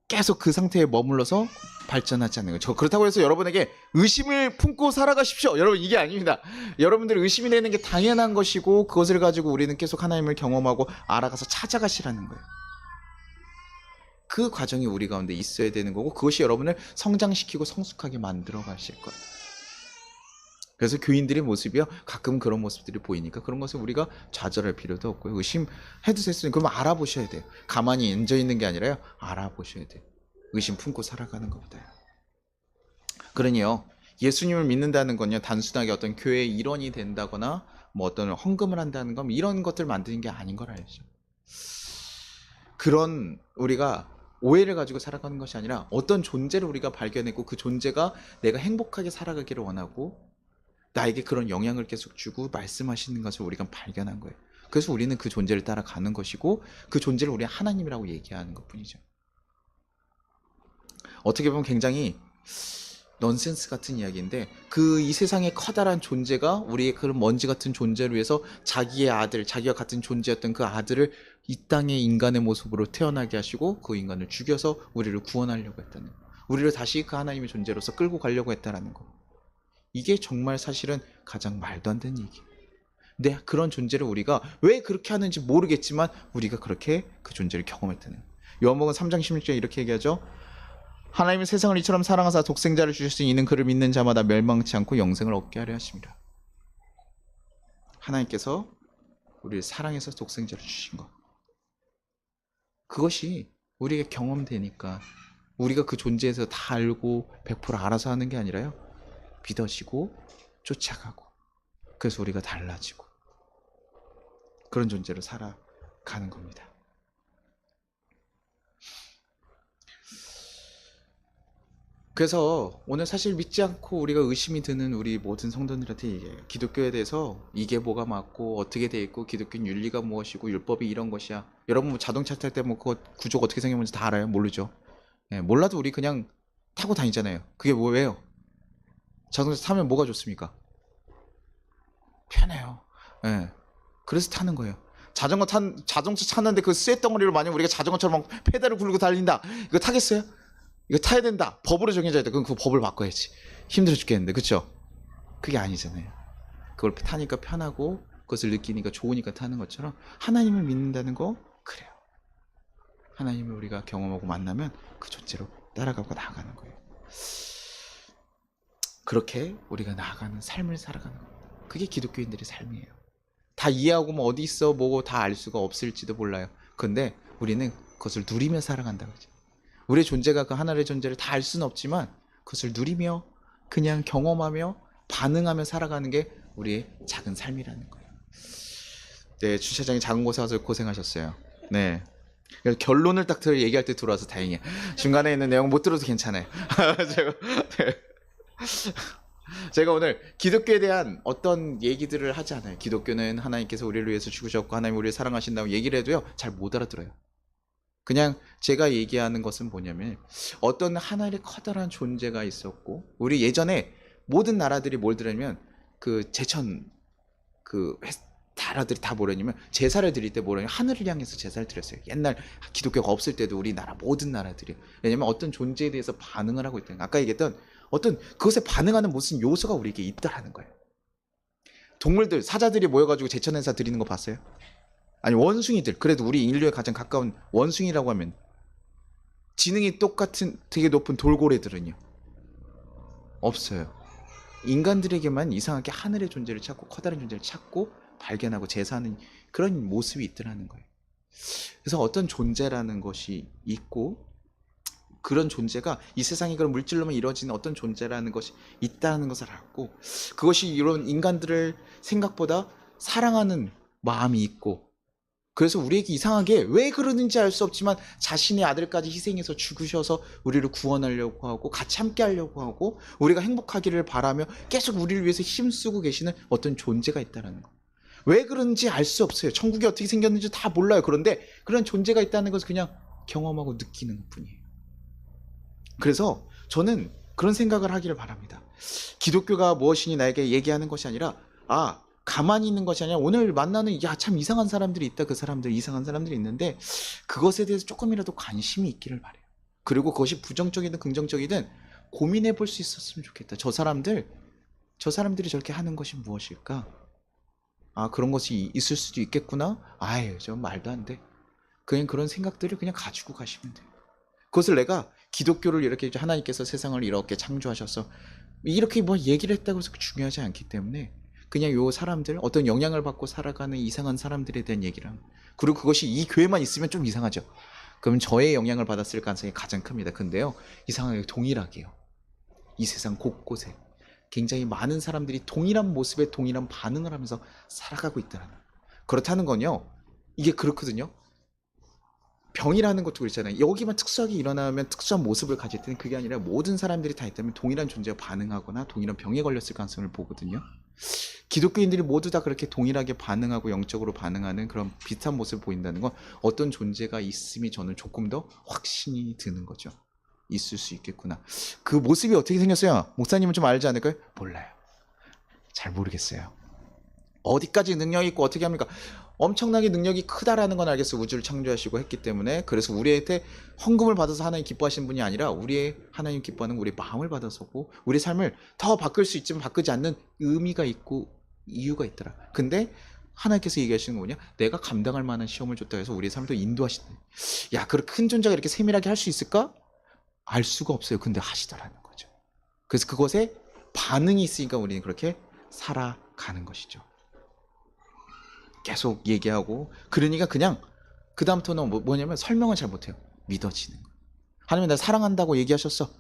계속 그 상태에 머물러서 발전하지 않는 거죠. 그렇다고 해서 여러분에게 의심을 품고 살아가십시오. 여러분 이게 아닙니다. 여러분들 의심이 되는 게 당연한 것이고 그것을 가지고 우리는 계속 하나님을 경험하고 알아가서 찾아가시라는 거예요. 그 과정이 우리 가운데 있어야 되는 거고 그것이 여러분을 성장시키고 성숙하게 만들어 가실 거예요. 그래서 교인들의 모습이요, 가끔 그런 모습들이 보이니까 그런 것을 우리가 좌절할 필요도 없고요. 의심해도 됐으니 그러면 알아보셔야 돼요. 가만히 앉아 있는 게 아니라요, 알아보셔야 돼요. 의심 품고 살아가는 겁니다. 그러니요, 예수님을 믿는다는 건요, 단순하게 어떤 교회의 일원이 된다거나 뭐 어떤 헌금을 한다는 건 이런 것들 만드는 게 아닌 걸 알죠. 그런 우리가 오해를 가지고 살아가는 것이 아니라 어떤 존재를 우리가 발견했고 그 존재가 내가 행복하게 살아가기를 원하고 나에게 그런 영향을 계속 주고 말씀하시는 것을 우리가 발견한 거예요. 그래서 우리는 그 존재를 따라가는 것이고 그 존재를 우리 하나님이라고 얘기하는 것뿐이죠. 어떻게 보면 굉장히 넌센스 같은 이야기인데 그 이 세상의 커다란 존재가 우리의 그런 먼지 같은 존재를 위해서 자기의 아들, 자기와 같은 존재였던 그 아들을 이 땅의 인간의 모습으로 태어나게 하시고 그 인간을 죽여서 우리를 구원하려고 했다는 거. 우리를 다시 그 하나님의 존재로서 끌고 가려고 했다는 거. 이게 정말 사실은 가장 말도 안 되는 얘기예요. 근데 그런 존재를 우리가 왜 그렇게 하는지 모르겠지만 우리가 그렇게 그 존재를 경험했다는 거예요. 요한복음 3장 16절에 이렇게 얘기하죠. 하나님은 세상을 이처럼 사랑하사 독생자를 주셨으니 이는 그를 믿는 자마다 멸망치 않고 영생을 얻게 하려 하십니다. 하나님께서 우리를 사랑해서 독생자를 주신 것, 그것이 우리에게 경험되니까 우리가 그 존재에서 다 알고 100% 알아서 하는 게 아니라요, 믿어지고 쫓아가고, 그래서 우리가 달라지고 그런 존재로 살아가는 겁니다. 그래서 오늘 사실 믿지 않고 우리가 의심이 드는 우리 모든 성도들한테 얘기해요. 기독교에 대해서 이게 뭐가 맞고 어떻게 돼 있고 기독교는 윤리가 무엇이고 율법이 이런 것이야. 여러분 뭐 자동차 탈 때 뭐 그거 구조가 어떻게 생겼는지 다 알아요? 모르죠. 예, 몰라도 우리 그냥 타고 다니잖아요. 그게 뭐예요? 자동차 타면 뭐가 좋습니까? 편해요. 예, 그래서 타는 거예요. 자동차 탔는데 그 쇳덩어리로 만약 우리가 자전거처럼 막 페달을 굴리고 달린다. 이거 타겠어요? 이거 타야 된다. 법으로 정해져야 돼. 그럼 그 법을 바꿔야지. 힘들어 죽겠는데, 그쵸? 그게 아니잖아요. 그걸 타니까 편하고 그것을 느끼니까 좋으니까 타는 것처럼 하나님을 믿는다는 거, 그래요. 하나님을 우리가 경험하고 만나면 그 존재로 따라가고 나아가는 거예요. 그렇게 우리가 나아가는 삶을 살아가는 겁니다. 그게 기독교인들의 삶이에요. 다 이해하고 뭐 어디 있어 뭐고 다 알 수가 없을지도 몰라요. 근데 우리는 그것을 누리며 살아간다고 하죠. 우리의 존재가 그 하나의 존재를 다 알 수는 없지만 그것을 누리며 그냥 경험하며 반응하며 살아가는 게 우리의 작은 삶이라는 거예요. 네, 주차장에 작은 곳에 와서 고생하셨어요. 네. 그래서 결론을 딱 얘기할 때 들어와서 다행이에요. 중간에 있는 내용 못 들어도 괜찮아요. 제가 오늘 기독교에 대한 어떤 얘기들을 하지 않아요. 기독교는 하나님께서 우리를 위해서 죽으셨고 하나님 우리를 사랑하신다고 얘기를 해도요, 잘 못 알아들어요. 그냥 제가 얘기하는 것은 뭐냐면 어떤 하나의 커다란 존재가 있었고, 우리 예전에 모든 나라들이 뭘 들으냐면 그 제천 그 나라들이 다 뭐랬냐면 제사를 드릴 때 뭐냐면 하늘을 향해서 제사를 드렸어요. 옛날 기독교가 없을 때도 우리나라 모든 나라들이. 왜냐면 어떤 존재에 대해서 반응을 하고 있다는 거예요. 아까 얘기했던 어떤 그것에 반응하는 무슨 요소가 우리에게 있다라는 거예요. 동물들, 사자들이 모여가지고 제천 제사 드리는 거 봤어요? 아니 원숭이들, 그래도 우리 인류에 가장 가까운 원숭이라고 하면 지능이 똑같은 되게 높은 돌고래들은요? 없어요. 인간들에게만 이상하게 하늘의 존재를 찾고 커다란 존재를 찾고 발견하고 제사하는 그런 모습이 있더라는 거예요. 그래서 어떤 존재라는 것이 있고 그런 존재가 이 세상에 그런 물질로만 이루어지는 어떤 존재라는 것이 있다는 것을 알았고, 그것이 이런 인간들을 생각보다 사랑하는 마음이 있고, 그래서 우리에게 이상하게 왜 그러는지 알 수 없지만 자신의 아들까지 희생해서 죽으셔서 우리를 구원하려고 하고 같이 함께 하려고 하고 우리가 행복하기를 바라며 계속 우리를 위해서 힘쓰고 계시는 어떤 존재가 있다는 거. 왜 그런지 알 수 없어요. 천국이 어떻게 생겼는지 다 몰라요. 그런데 그런 존재가 있다는 것을 그냥 경험하고 느끼는 것뿐이에요. 그래서 저는 그런 생각을 하기를 바랍니다. 기독교가 무엇이니 나에게 얘기하는 것이 아니라 가만히 있는 것이 아니라 오늘 만나는 참 이상한 사람들이 있다. 그 사람들 이상한 사람들이 있는데 그것에 대해서 조금이라도 관심이 있기를 바래요. 그리고 그것이 부정적이든 긍정적이든 고민해 볼 수 있었으면 좋겠다. 저 사람들이 저렇게 하는 것이 무엇일까? 그런 것이 있을 수도 있겠구나. 저 말도 안 돼. 그냥 그런 생각들을 그냥 가지고 가시면 돼요. 그것을 내가 기독교를 이렇게 하나님께서 세상을 이렇게 창조하셔서 이렇게 뭐 얘기를 했다고 해서 중요하지 않기 때문에 그냥 요 사람들, 어떤 영향을 받고 살아가는 이상한 사람들에 대한 얘기를 합니다. 그리고 그것이 이 교회만 있으면 좀 이상하죠. 그럼 저의 영향을 받았을 가능성이 가장 큽니다. 근데요, 이상하게 동일하게요, 이 세상 곳곳에 굉장히 많은 사람들이 동일한 모습에 동일한 반응을 하면서 살아가고 있다는 거예요. 그렇다는 건요, 이게 그렇거든요. 병이라는 것도 그렇잖아요. 여기만 특수하게 일어나면 특수한 모습을 가질 때는 그게 아니라 모든 사람들이 다 있다면 동일한 존재가 반응하거나 동일한 병에 걸렸을 가능성을 보거든요. 기독교인들이 모두 다 그렇게 동일하게 반응하고 영적으로 반응하는 그런 비슷한 모습을 보인다는 건 어떤 존재가 있음이 저는 조금 더 확신이 드는 거죠. 있을 수 있겠구나. 그 모습이 어떻게 생겼어요? 목사님은 좀 알지 않을까요? 몰라요. 잘 모르겠어요. 어디까지 능력이 있고 어떻게 합니까? 엄청나게 능력이 크다라는 건 알겠어요. 우주를 창조하시고 했기 때문에. 그래서 우리한테 헌금을 받아서 하나님 기뻐하시는 분이 아니라 우리의 하나님 기뻐하는 우리의 마음을 받아서고 우리 삶을 더 바꿀 수 있지만 바꾸지 않는 의미가 있고 이유가 있더라. 근데 하나님께서 얘기하시는 거 뭐냐? 내가 감당할 만한 시험을 줬다 해서 우리의 삶을 더 인도하신다. 야, 그런 큰 존재가 이렇게 세밀하게 할 수 있을까? 알 수가 없어요. 근데 하시더라는 거죠. 그래서 그것에 반응이 있으니까 우리는 그렇게 살아가는 것이죠. 계속 얘기하고, 그러니까 그냥 그 다음부터는 뭐냐면 설명을 잘 못해요. 믿어지는 거예요. 하나님 나 사랑한다고 얘기하셨어.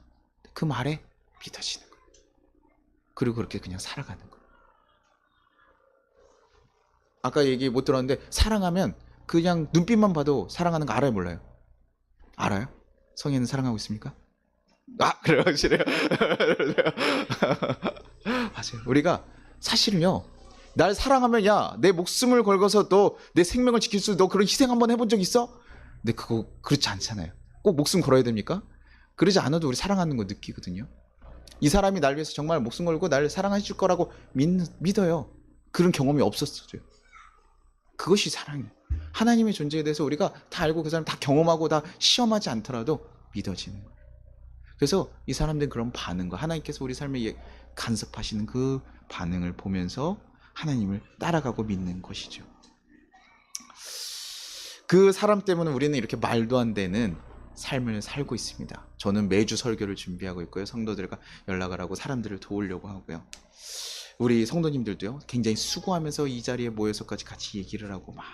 그 말에 믿어지는 거예요. 그리고 그렇게 그냥 살아가는 거예요. 아까 얘기 못 들었는데 사랑하면 그냥 눈빛만 봐도 사랑하는 거 알아요, 몰라요? 알아요? 성인은 사랑하고 있습니까? 아, 그래요, 확실해요. 맞아요. 우리가 사실은요, 날 사랑하면 야, 내 목숨을 걸고서 너 내 생명을 지킬 수, 너 그런 희생 한번 해본 적 있어? 근데 그거 그렇지 않잖아요. 꼭 목숨 걸어야 됩니까? 그러지 않아도 우리 사랑하는 거 느끼거든요. 이 사람이 날 위해서 정말 목숨 걸고 날 사랑해 줄 거라고 믿어요. 그런 경험이 없었어요. 그것이 사랑이에요. 하나님의 존재에 대해서 우리가 다 알고 그 사람 다 경험하고 다 시험하지 않더라도 믿어지는 거예요. 그래서 이 사람들은 그런 반응과 하나님께서 우리 삶에 간섭하시는 그 반응을 보면서 하나님을 따라가고 믿는 것이죠. 그 사람 때문에 우리는 이렇게 말도 안 되는 삶을 살고 있습니다. 저는 매주 설교를 준비하고 있고요. 성도들과 연락을 하고 사람들을 도우려고 하고요. 우리 성도님들도요, 굉장히 수고하면서 이 자리에 모여서까지 같이 얘기를 하고 막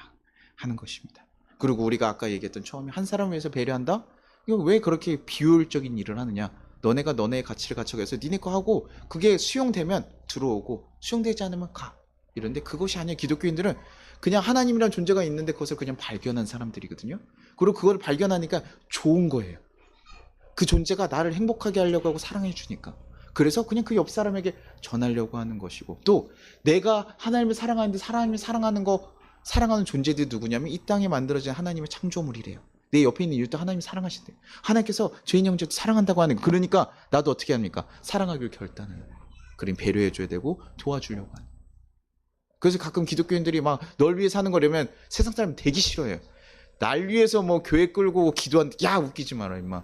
하는 것입니다. 그리고 우리가 아까 얘기했던 처음에 한 사람을 위해서 배려한다? 이거 왜 그렇게 비효율적인 일을 하느냐? 너네가 너네의 가치를 갖춰서 니네 거 하고 그게 수용되면 들어오고 수용되지 않으면 가. 이런데 그것이 아니에요. 기독교인들은 그냥 하나님이라는 존재가 있는데 그것을 그냥 발견한 사람들이거든요. 그리고 그걸 발견하니까 좋은 거예요. 그 존재가 나를 행복하게 하려고 하고 사랑해 주니까. 그래서 그냥 그 옆 사람에게 전하려고 하는 것이고, 또 내가 하나님을 사랑하는데 하나님을 사랑하는 존재들이 누구냐면 이 땅에 만들어진 하나님의 창조물이래요. 내 옆에 있는 이웃도 하나님이 사랑하신대요. 하나님께서 죄인 형제도 사랑한다고 하는 거예요. 그러니까 나도 어떻게 합니까? 사랑하기를 결단하는 거예요. 그럼 배려해줘야 되고 도와주려고 하는 거예요. 그래서 가끔 기독교인들이 막 널 위해 사는 거려면 세상 사람 되기 싫어해요. 날 위해서 뭐 교회 끌고 기도하는데 야 웃기지 마라 임마.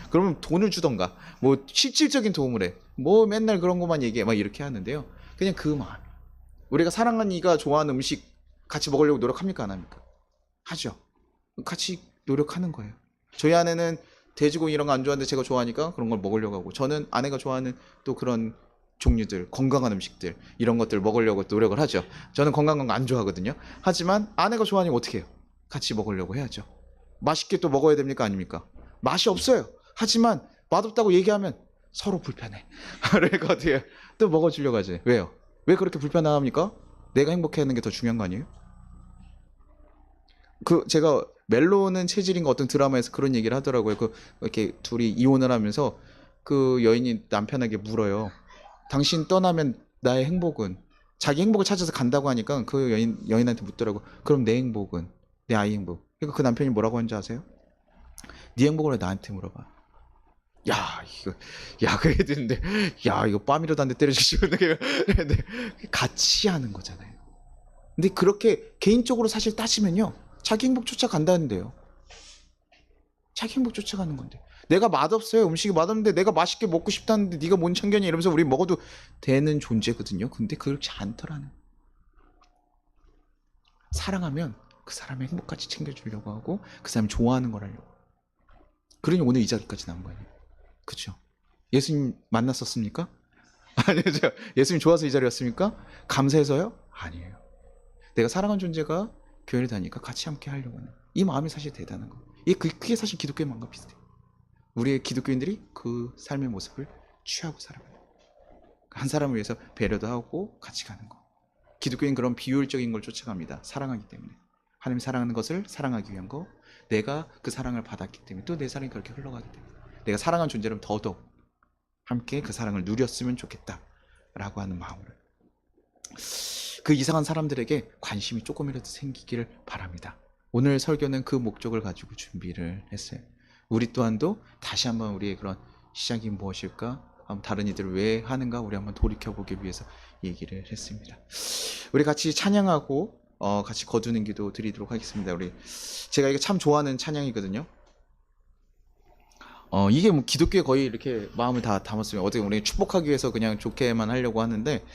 그러면 돈을 주던가 뭐 실질적인 도움을 해. 뭐 맨날 그런 것만 얘기해 막 이렇게 하는데요. 그냥 그 마음. 우리가 사랑하는 이가 좋아하는 음식 같이 먹으려고 노력합니까 안 합니까? 하죠. 같이 노력하는 거예요. 저희 아내는 돼지고기 이런 거 안 좋아하는데 제가 좋아하니까 그런 걸 먹으려고 하고, 저는 아내가 좋아하는 또 그런 종류들, 건강한 음식들 이런 것들 먹으려고 노력을 하죠. 저는 건강한 거 안 좋아하거든요. 하지만 아내가 좋아하니까 어떻게 해요? 같이 먹으려고 해야죠. 맛있게 또 먹어야 됩니까 아닙니까? 맛이 없어요. 하지만 맛없다고 얘기하면 서로 불편해. 그러니까 어떻게 해요? 또 먹어주려고 하지. 왜요? 왜 그렇게 불편합니까? 내가 행복해하는 게 더 중요한 거 아니에요? 그 제가 멜로는 체질인가 어떤 드라마에서 그런 얘기를 하더라고요. 그 이렇게 둘이 이혼을 하면서 그 여인이 남편에게 물어요. 당신 떠나면 나의 행복은? 자기 행복을 찾아서 간다고 하니까 그 여인한테 묻더라고. 그럼 내 행복은? 내 아이 행복. 그러니까 그 남편이 뭐라고 하는지 아세요? 네 행복을 왜 나한테 물어봐. 야 이거 야 그 애들인데 야 이거 빰이라도 한 대 때려주시고 근데 같이 하는 거잖아요. 근데 그렇게 개인적으로 사실 따지면요, 자기 행복 쫓아간다는데요. 자기 행복 쫓아가는 건데, 내가 맛없어요. 음식이 맛없는데 내가 맛있게 먹고 싶다는데 네가 뭔 참견이야 이러면서 우리 먹어도 되는 존재거든요. 근데 그렇지 않더라는. 사랑하면 그 사람의 행복까지 챙겨주려고 하고 그 사람이 좋아하는 걸 하려고. 그러니 오늘 이 자리까지 나온 거예요. 그렇죠? 예수님 만났었습니까? 아니요, 예수님 좋아서 이 자리였습니까? 감사해서요? 아니에요. 내가 사랑하는 존재가 교회를 다니니까 같이 함께 하려고 하는 이 마음이 사실 대단한 거예요. 그게 사실 기독교의 마음과 비슷해요. 우리의 기독교인들이 그 삶의 모습을 취하고 살아가요. 한 사람을 위해서 배려도 하고 같이 가는 거. 기독교인 그런 비효율적인 걸 쫓아갑니다. 사랑하기 때문에. 하나님 사랑하는 것을 사랑하기 위한 거. 내가 그 사랑을 받았기 때문에 또 내 사랑이 그렇게 흘러가기 때문에 내가 사랑하는 존재라면 더더욱 함께 그 사랑을 누렸으면 좋겠다라고 하는 마음으로 그 이상한 사람들에게 관심이 조금이라도 생기기를 바랍니다. 오늘 설교는 그 목적을 가지고 준비를 했어요. 우리 또한도 다시 한번 우리의 그런 시작이 무엇일까? 다른 이들을 왜 하는가? 우리 한번 돌이켜보기 위해서 얘기를 했습니다. 우리 같이 찬양하고 같이 거두는 기도 드리도록 하겠습니다. 제가 이거 참 좋아하는 찬양이거든요. 이게 뭐 기독교에 거의 이렇게 마음을 다 담았으면 어떻게 우리 축복하기 위해서 그냥 좋게만 하려고 하는데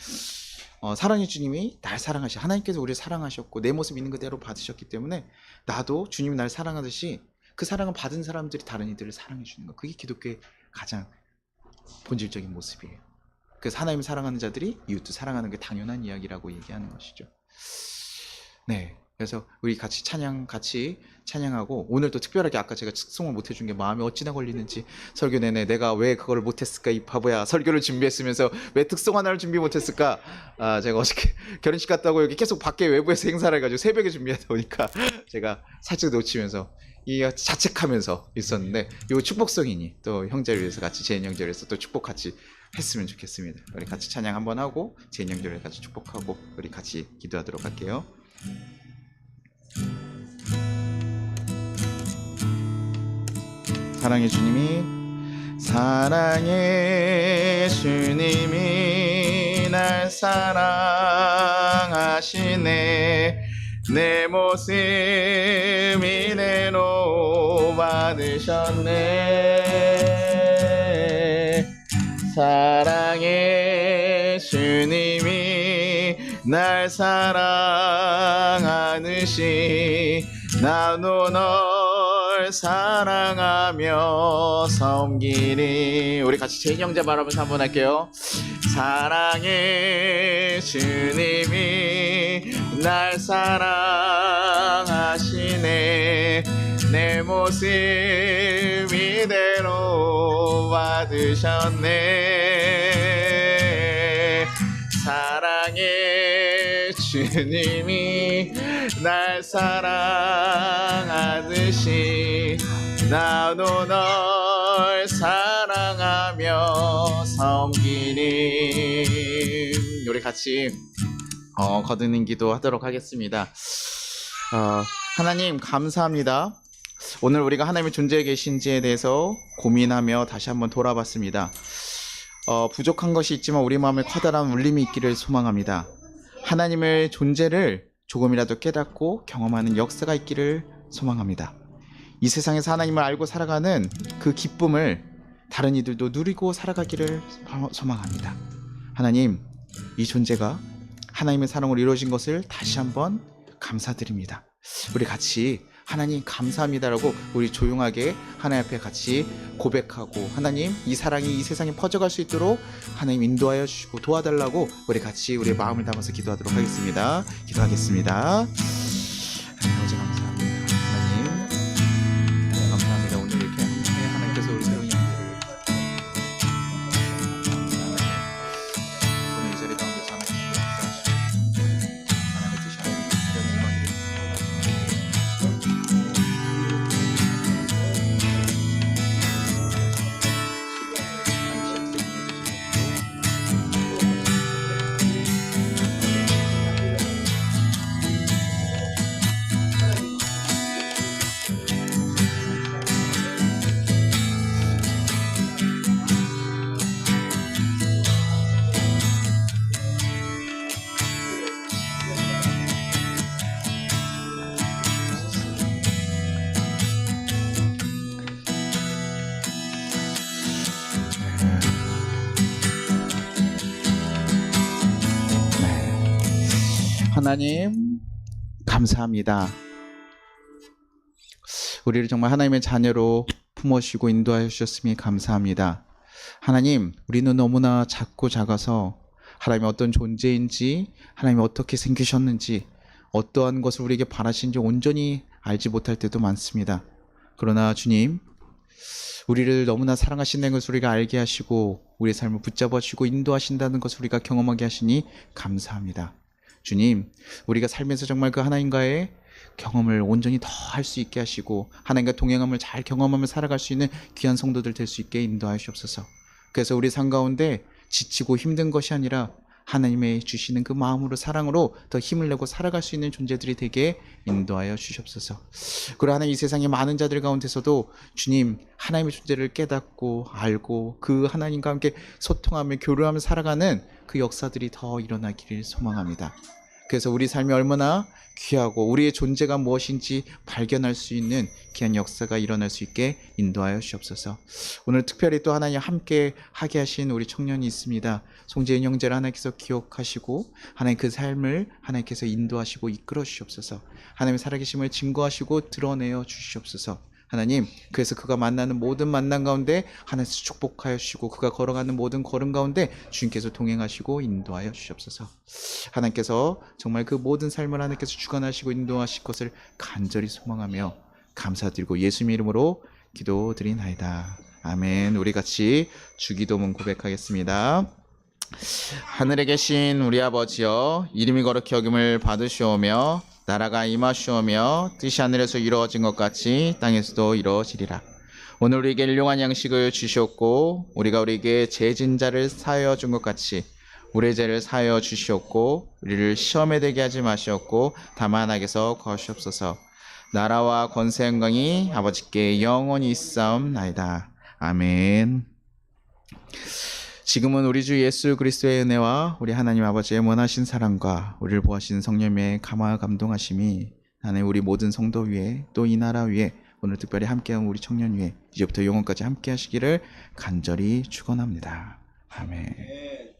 사랑의 주님이 날 사랑하시 하나님께서 우리를 사랑하셨고 내 모습 있는 그대로 받으셨기 때문에 나도 주님이 날 사랑하듯이 그 사랑을 받은 사람들이 다른 이들을 사랑해 주는 거 그게 기독교의 가장 본질적인 모습이에요. 그래서 하나님을 사랑하는 자들이 이웃도 사랑하는 게 당연한 이야기라고 얘기하는 것이죠. 네, 그래서 우리 같이 찬양하고 오늘 또 특별하게 아까 제가 특송을 못 해준 게 마음에 어찌나 걸리는지 설교 내내 내가 왜 그걸 못했을까 이 바보야 설교를 준비했으면서 왜 특송 하나를 준비 못했을까. 제가 어저께 결혼식 갔다고 여기 계속 밖에 외부에서 행사를 해가지고 새벽에 준비하다 보니까 제가 살짝 놓치면서 자책하면서 있었는데 이 축복성이니 또 형제를 위해서 같이 제인 형제를 위해서 또 축복 같이 했으면 좋겠습니다. 우리 같이 찬양 한번 하고 제인 형제를 같이 축복하고 우리 같이 기도하도록 할게요. 사랑의 주님이 날 사랑하시네 내 모습 이대로 받으셨네 사랑의 주님이 날 사랑하듯이 나도 널 사랑하며 섬기리. 우리 같이 제인 형제 말하면서 한번 할게요. 사랑의 주님이 날 사랑하시네 내 모습 이대로 받으셨네 사랑의 주님이 날 사랑하듯이 나도 널 사랑하며 섬기리. 우리 같이 거듭는 기도 하도록 하겠습니다. 하나님 감사합니다. 오늘 우리가 하나님의 존재에 계신지에 대해서 고민하며 다시 한번 돌아봤습니다. 부족한 것이 있지만 우리 마음에 커다란 울림이 있기를 소망합니다. 하나님의 존재를 조금이라도 깨닫고 경험하는 역사가 있기를 소망합니다. 이 세상에서 하나님을 알고 살아가는 그 기쁨을 다른 이들도 누리고 살아가기를 소망합니다. 하나님, 이 존재가 하나님의 사랑으로 이루어진 것을 다시 한번 감사드립니다. 우리 같이 하나님 감사합니다라고 우리 조용하게 하나님 앞에 같이 고백하고 하나님 이 사랑이 이 세상에 퍼져갈 수 있도록 하나님 인도하여 주시고 도와달라고 우리 같이 우리의 마음을 담아서 기도하도록 하겠습니다. 기도하겠습니다. 하나님 어제 감사합니다. 하나님 감사합니다. 오늘 이렇게 함께 하나님께서 우리 새로운 양들을 오늘 이 자리 가운데서 하나님께 역사하시고 하나님의 뜻이 하나님의 이런 일만들을 하나님 감사합니다. 우리를 정말 하나님의 자녀로 품어주시고 인도하여 주셨음에 감사합니다. 하나님, 우리는 너무나 작고 작아서 하나님이 어떤 존재인지, 하나님이 어떻게 생기셨는지, 어떠한 것을 우리에게 바라시는지 온전히 알지 못할 때도 많습니다. 그러나 주님, 우리를 너무나 사랑하신다는 것을 우리가 알게 하시고 우리의 삶을 붙잡아 주시고 인도하신다는 것을 우리가 경험하게 하시니 감사합니다. 주님, 우리가 살면서 정말 그 하나님과의 경험을 온전히 더 할 수 있게 하시고 하나님과 동행함을 잘 경험하며 살아갈 수 있는 귀한 성도들 될 수 있게 인도하여 주옵소서. 그래서 우리 삶 가운데 지치고 힘든 것이 아니라 하나님의 주시는 그 마음으로 사랑으로 더 힘을 내고 살아갈 수 있는 존재들이 되게 인도하여 주시옵소서. 그리고 하나님, 이 세상의 많은 자들 가운데서도 주님 하나님의 존재를 깨닫고 알고 그 하나님과 함께 소통하며 교류하며 살아가는 그 역사들이 더 일어나기를 소망합니다. 그래서 우리 삶이 얼마나 귀하고 우리의 존재가 무엇인지 발견할 수 있는 귀한 역사가 일어날 수 있게 인도하여 주옵소서. 오늘 특별히 또 하나님 함께 하게 하신 우리 청년이 있습니다. 송재인 형제를 하나님께서 기억하시고 하나님 그 삶을 하나님께서 인도하시고 이끌어 주시옵소서. 하나님의 살아계심을 증거하시고 드러내어 주시옵소서. 하나님, 그래서 그가 만나는 모든 만남 가운데 하나님께서 축복하여 주시고 그가 걸어가는 모든 걸음 가운데 주님께서 동행하시고 인도하여 주시옵소서. 하나님께서 정말 그 모든 삶을 하나님께서 주관하시고 인도하실 것을 간절히 소망하며 감사드리고 예수님의 이름으로 기도드리나이다. 아멘. 우리 같이 주기도문 고백하겠습니다. 하늘에 계신 우리 아버지여, 이름이 거룩히 여김을 받으시오며 나라가 임하시오며 뜻이 하늘에서 이루어진 것 같이 땅에서도 이루어지리라. 오늘 우리에게 일용할 양식을 주시옵고 우리가 우리에게 죄진 자를 사하여 준 것 같이 우리의 죄를 사하여 주시옵고 우리를 시험에 들게 하지 마시옵고 다만 악에서 구하시옵소서. 나라와 권세 영광이 아버지께 영원히 있사옵나이다. 아멘. 지금은 우리 주 예수 그리스도의 은혜와 우리 하나님 아버지의 원하신 사랑과 우리를 보호하신 성령의 감화 감동하심이 하나님 우리 모든 성도 위에 또 이 나라 위에 오늘 특별히 함께한 우리 청년 위에 이제부터 영원까지 함께 하시기를 간절히 축원합니다. 아멘.